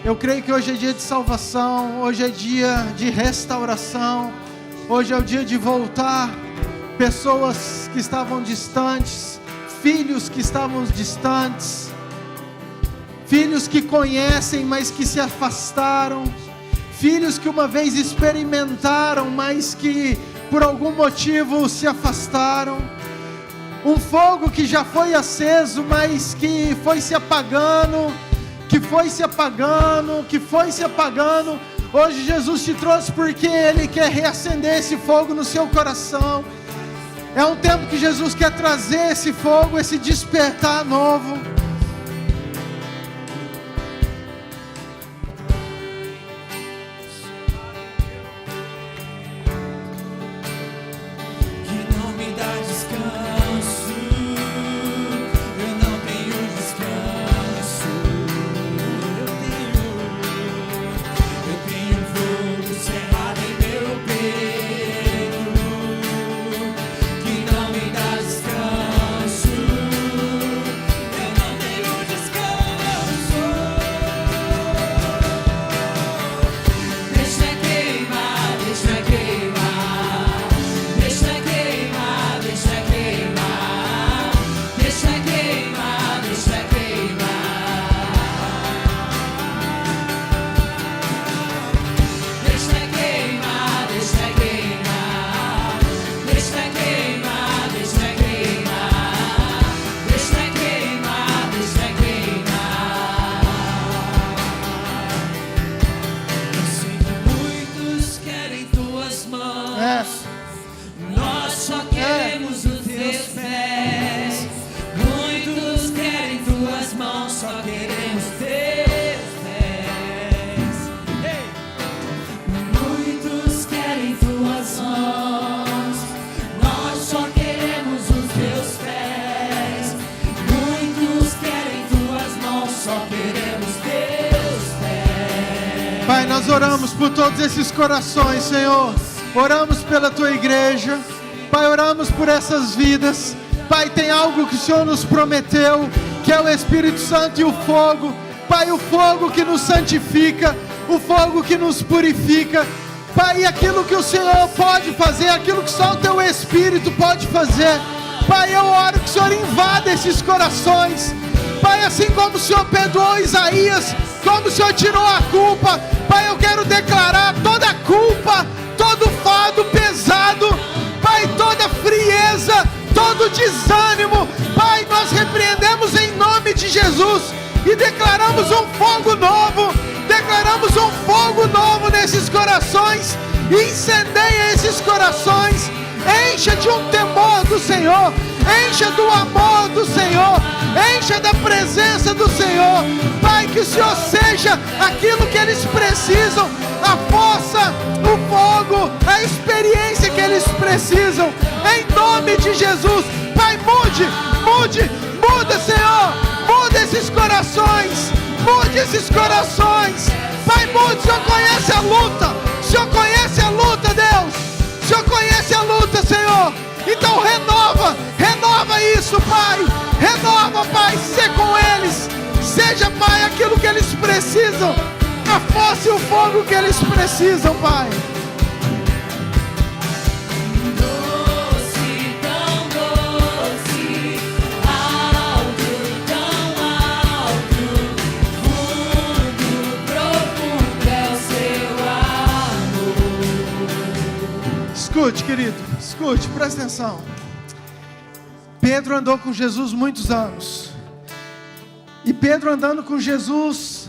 Eu creio que hoje é dia de salvação, hoje é dia de restauração, hoje é o dia de voltar pessoas que estavam distantes, filhos que estavam distantes, filhos que conhecem, mas que se afastaram, filhos que uma vez experimentaram, mas que por algum motivo se afastaram, um fogo que já foi aceso, mas que foi se apagando, Hoje Jesus te trouxe porque Ele quer reacender esse fogo no seu coração. É um tempo que Jesus quer trazer esse fogo, esse despertar novo. Que não me dá descanso. nós oramos por todos esses corações, Senhor. Oramos pela Tua igreja. Pai, oramos por essas vidas. Pai, tem algo que o Senhor nos prometeu, que é o Espírito Santo e o fogo. Pai, o fogo que nos santifica, o fogo que nos purifica. Pai, aquilo que o Senhor pode fazer, aquilo que só o Teu Espírito pode fazer. Pai, eu oro que o Senhor invada esses corações. Pai, assim como o Senhor perdoou Isaías, como o Senhor tirou a culpa, Pai, eu quero declarar toda a culpa, todo fardo pesado, Pai, toda frieza, todo desânimo, Pai, nós repreendemos em nome de Jesus e declaramos um fogo novo, nesses corações, incendeia esses corações, encha de um temor do Senhor, encha do amor do Senhor, encha da presença do Senhor. Pai, que o Senhor seja aquilo que eles precisam, a força, o fogo, a experiência que eles precisam, em nome de Jesus. Pai, muda, Senhor, muda esses corações, Pai, muda. O Senhor conhece a luta, Deus, o Senhor conhece a luta, Senhor. Então renova isso, Pai. Renova, Pai, ser com eles. Seja, Pai, aquilo que eles precisam. A força e o fogo que eles precisam, Pai. Doce, tão doce, alto, tão alto, fundo, profundo é o seu amor. Escute, querido, presta atenção. Pedro andou com Jesus muitos anos. E Pedro andando com Jesus,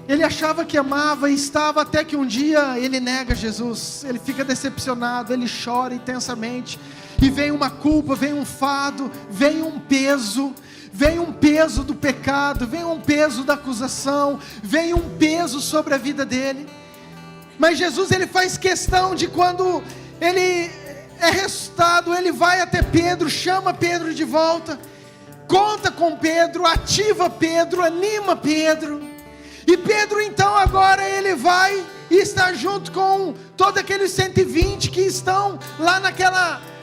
ele achava que amava e estava, até que um dia ele nega Jesus. Ele fica decepcionado, ele chora intensamente. E vem uma culpa, vem um fardo, vem um peso do pecado, vem um peso da acusação, vem um peso sobre a vida dele. Mas Jesus, ele faz questão de, quando ele é ressuscitado, ele vai até Pedro, chama Pedro de volta, conta com Pedro, ativa Pedro, anima Pedro. E Pedro então agora ele vai e está junto com todos aqueles 120 que estão lá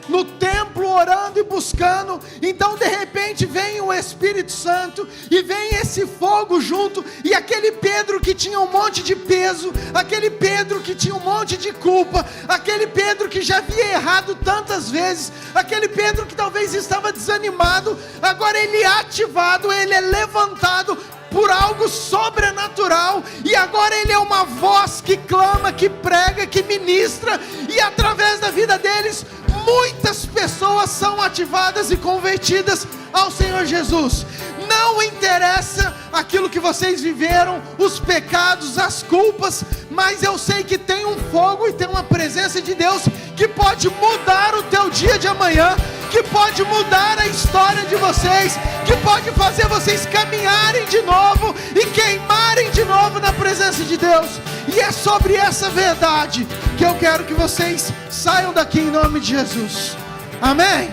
no templo orando e buscando. Então de repente vem o Espírito Santo e vem esse fogo junto, e aquele Pedro que tinha um monte de peso, aquele Pedro que tinha um monte de culpa, aquele Pedro que já havia errado tantas vezes, aquele Pedro que talvez estava desanimado, agora ele é ativado, ele é levantado por algo sobrenatural, e agora ele é uma voz que clama, que prega, que ministra, e através da vida deles muitas pessoas são ativadas e convertidas ao Senhor Jesus. Não interessa aquilo que vocês viveram, os pecados, as culpas, mas eu sei que tem um fogo e tem uma presença de Deus que pode mudar o teu dia de amanhã, que pode mudar a história de vocês, que pode fazer vocês caminharem de novo e queimarem de novo na presença de Deus. E é sobre essa verdade que eu quero que vocês saiam daqui em nome de Jesus. Amém?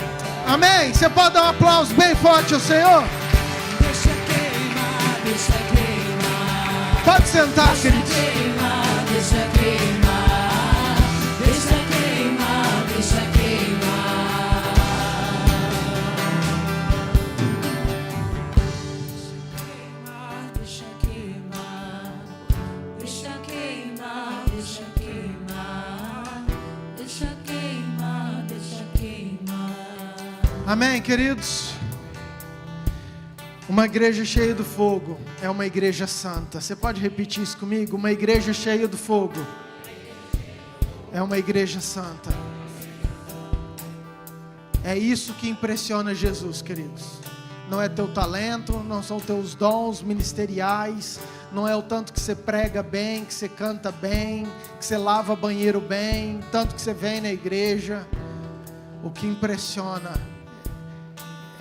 Amém? Você pode dar um aplauso bem forte ao Senhor? Deixa queimar, deixa queimar. Pode sentar, queridos. Deixa queimar, deixa queimar. Deixa queimar, deixa queimar. Deixa queimar, deixa queimar. Deixa queimar, deixa queimar. Deixa queimar. Amém, queridos? Uma igreja cheia do fogo é uma igreja santa. Você pode repetir isso comigo? Uma igreja cheia do fogo é uma igreja santa. É isso que impressiona Jesus, queridos. Não é teu talento, não são teus dons ministeriais, não é o tanto que você prega bem, que você canta bem, que você lava banheiro bem, tanto que você vem na igreja. O que impressiona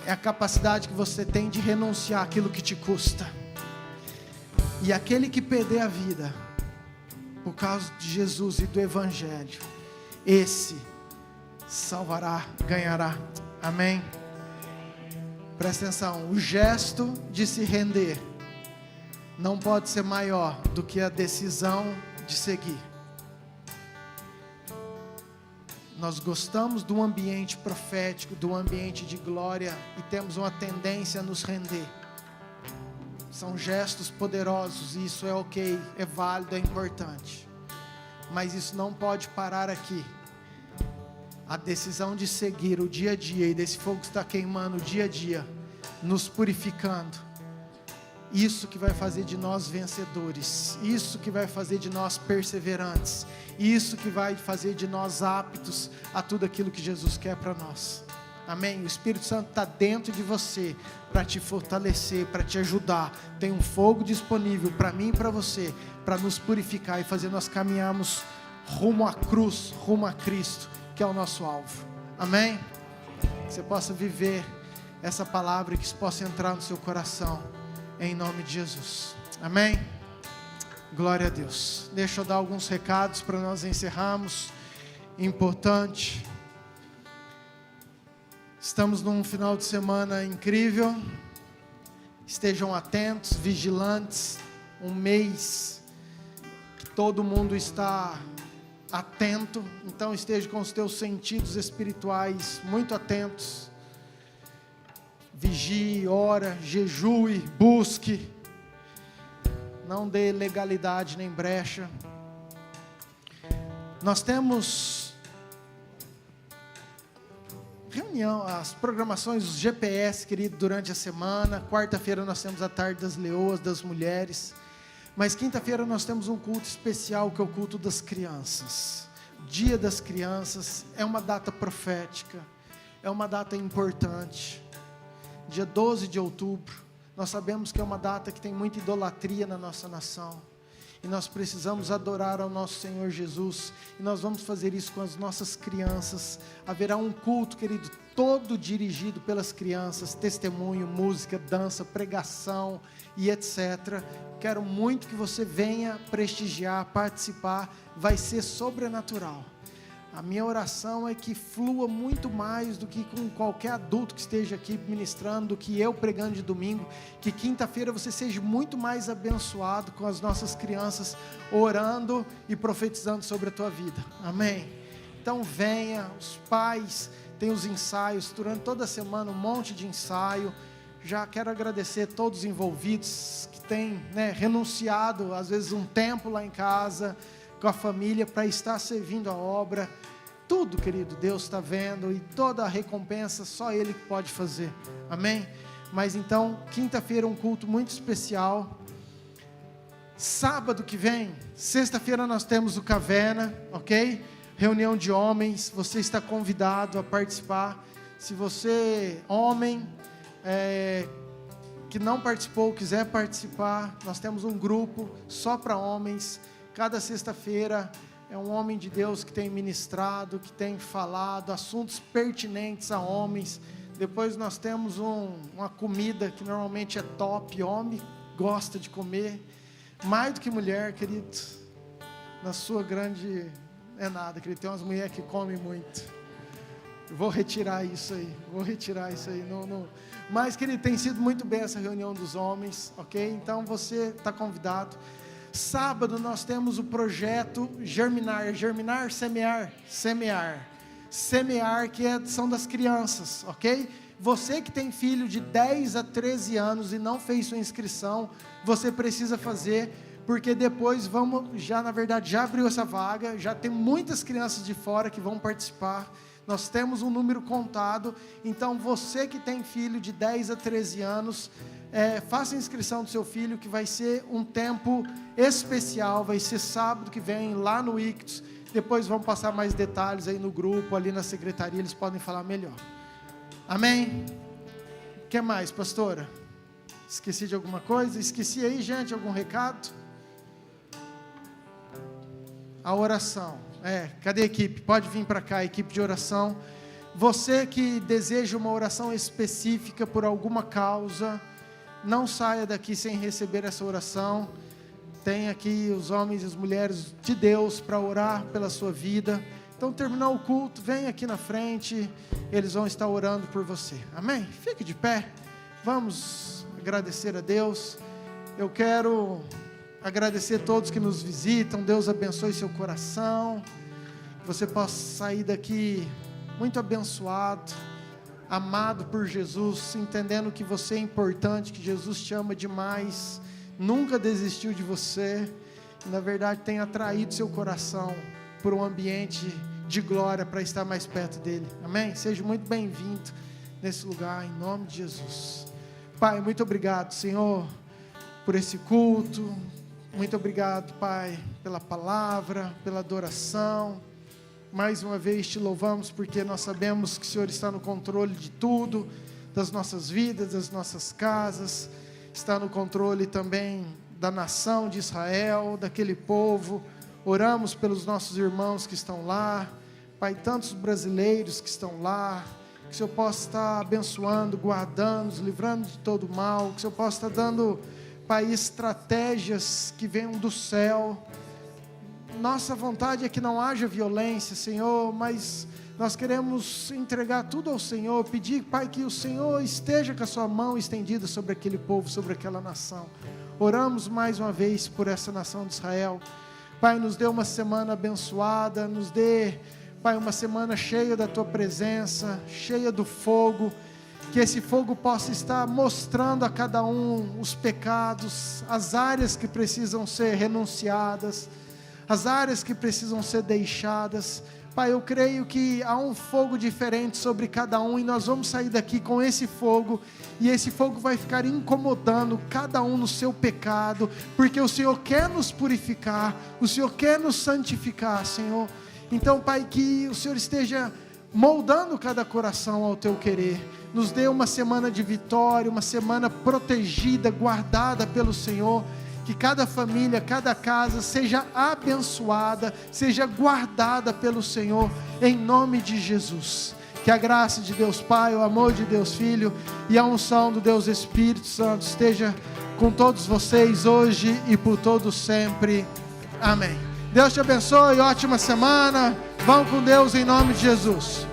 é a capacidade que você tem de renunciar àquilo que te custa. E aquele que perder a vida por causa de Jesus e do Evangelho, esse salvará, ganhará. Amém? Presta atenção, o gesto de se render não pode ser maior do que a decisão de seguir. Nós gostamos do ambiente profético, do ambiente de glória, e temos uma tendência a nos render. São gestos poderosos, e isso é ok, é válido, é importante. Mas isso não pode parar aqui. A decisão de seguir o dia a dia, e desse fogo que está queimando o dia a dia, nos purificando, isso que vai fazer de nós vencedores, isso que vai fazer de nós perseverantes, isso que vai fazer de nós aptos a tudo aquilo que Jesus quer para nós. Amém? O Espírito Santo está dentro de você para te fortalecer, para te ajudar. Tem um fogo disponível para mim e para você, para nos purificar e fazer nós caminharmos rumo à cruz, rumo a Cristo, que é o nosso alvo. Amém? Que você possa viver essa palavra e que isso possa entrar no seu coração, em nome de Jesus. Amém? Glória a Deus. Deixa eu dar alguns recados para nós encerrarmos. Importante. Estamos num final de semana incrível. Estejam atentos, vigilantes. Um mês que todo mundo está atento. Então esteja com os teus sentidos espirituais muito atentos. Vigie, ora, jejue, busque. Não dê legalidade nem brecha. Nós temos reunião, as programações, os GPS, querido, durante a semana. Quarta-feira nós temos a tarde das leoas, das mulheres. Mas quinta-feira nós temos um culto especial, que é o culto das crianças. Dia das crianças é uma data profética, é uma data importante. Dia 12 de outubro, nós sabemos que é uma data que tem muita idolatria na nossa nação, e nós precisamos adorar ao nosso Senhor Jesus, e nós vamos fazer isso com as nossas crianças. Haverá um culto, querido, todo dirigido pelas crianças, testemunho, música, dança, pregação e etc. Quero muito que você venha prestigiar, participar, vai ser sobrenatural. A minha oração é que flua muito mais do que com qualquer adulto que esteja aqui ministrando, do que eu pregando de domingo. Que quinta-feira você seja muito mais abençoado com as nossas crianças orando e profetizando sobre a tua vida. Amém? Então venha, os pais têm os ensaios, durante toda a semana um monte de ensaio. Já quero agradecer a todos os envolvidos que têm renunciado, às vezes um tempo lá em casa, com a família, para estar servindo a obra. Tudo, querido, Deus está vendo, e toda a recompensa só Ele que pode fazer. Amém? Mas então, quinta-feira um culto muito especial. Sábado que vem, sexta-feira nós temos o Caverna, ok? Reunião de homens, você está convidado a participar. Se você, homem, que não participou, quiser participar, nós temos um grupo só para homens. Cada sexta-feira é um homem de Deus que tem ministrado, que tem falado assuntos pertinentes a homens. Depois nós temos uma comida que normalmente é top, homem gosta de comer, mais do que mulher, querido. Na sua grande, é nada, querido, tem umas mulheres que comem muito. Eu vou retirar isso aí, não. Mas, querido, tem sido muito bem essa reunião dos homens, ok? Então você está convidado. Sábado nós temos o projeto Germinar, semear, que são das crianças, ok? Você que tem filho de 10 a 13 anos e não fez sua inscrição, você precisa fazer, porque depois já abriu essa vaga, já tem muitas crianças de fora que vão participar. Nós temos um número contado, então você que tem filho de 10 a 13 anos, faça a inscrição do seu filho, que vai ser um tempo especial, vai ser sábado que vem lá no Ictus. Depois vamos passar mais detalhes aí no grupo, ali na secretaria, eles podem falar melhor. Amém? O que mais, pastora? Esqueci de alguma coisa? Esqueci aí, gente, algum recado? A oração. Cadê a equipe? Pode vir para cá, a equipe de oração. Você que deseja uma oração específica por alguma causa, não saia daqui sem receber essa oração. Tem aqui os homens e as mulheres de Deus para orar pela sua vida. Então, terminou o culto, vem aqui na frente, eles vão estar orando por você. Amém? Fique de pé, vamos agradecer a Deus. Eu quero agradecer a todos que nos visitam. Deus abençoe seu coração. Que você possa sair daqui muito abençoado, amado por Jesus, entendendo que você é importante, que Jesus te ama demais, nunca desistiu de você, e na verdade tem atraído seu coração por um ambiente de glória para estar mais perto dele. Amém? Seja muito bem-vindo nesse lugar, em nome de Jesus. Pai, muito obrigado, Senhor, por esse culto. Muito obrigado, Pai, pela palavra, pela adoração. Mais uma vez te louvamos porque nós sabemos que o Senhor está no controle de tudo, das nossas vidas, das nossas casas, está no controle também da nação de Israel, daquele povo. Oramos pelos nossos irmãos que estão lá, Pai, tantos brasileiros que estão lá, que o Senhor possa estar abençoando, guardando, nos livrando de todo mal, que o Senhor possa estar dando, Pai, estratégias que venham do céu. Nossa vontade é que não haja violência, Senhor, mas nós queremos entregar tudo ao Senhor, pedir, Pai, que o Senhor esteja com a sua mão estendida sobre aquele povo, sobre aquela nação. Oramos mais uma vez por essa nação de Israel. Pai, nos dê uma semana abençoada, nos dê, Pai, uma semana cheia da Tua presença, cheia do fogo, que esse fogo possa estar mostrando a cada um os pecados, as áreas que precisam ser renunciadas, as áreas que precisam ser deixadas. Pai, eu creio que há um fogo diferente sobre cada um, e nós vamos sair daqui com esse fogo, e esse fogo vai ficar incomodando cada um no seu pecado, porque o Senhor quer nos purificar, o Senhor quer nos santificar, Senhor. Então, Pai, que o Senhor esteja moldando cada coração ao Teu querer. Nos dê uma semana de vitória, uma semana protegida, guardada pelo Senhor. Que cada família, cada casa seja abençoada, seja guardada pelo Senhor, em nome de Jesus. Que a graça de Deus Pai, o amor de Deus Filho e a unção do Deus Espírito Santo esteja com todos vocês hoje e por todo sempre. Amém. Deus te abençoe, ótima semana. Vão com Deus em nome de Jesus.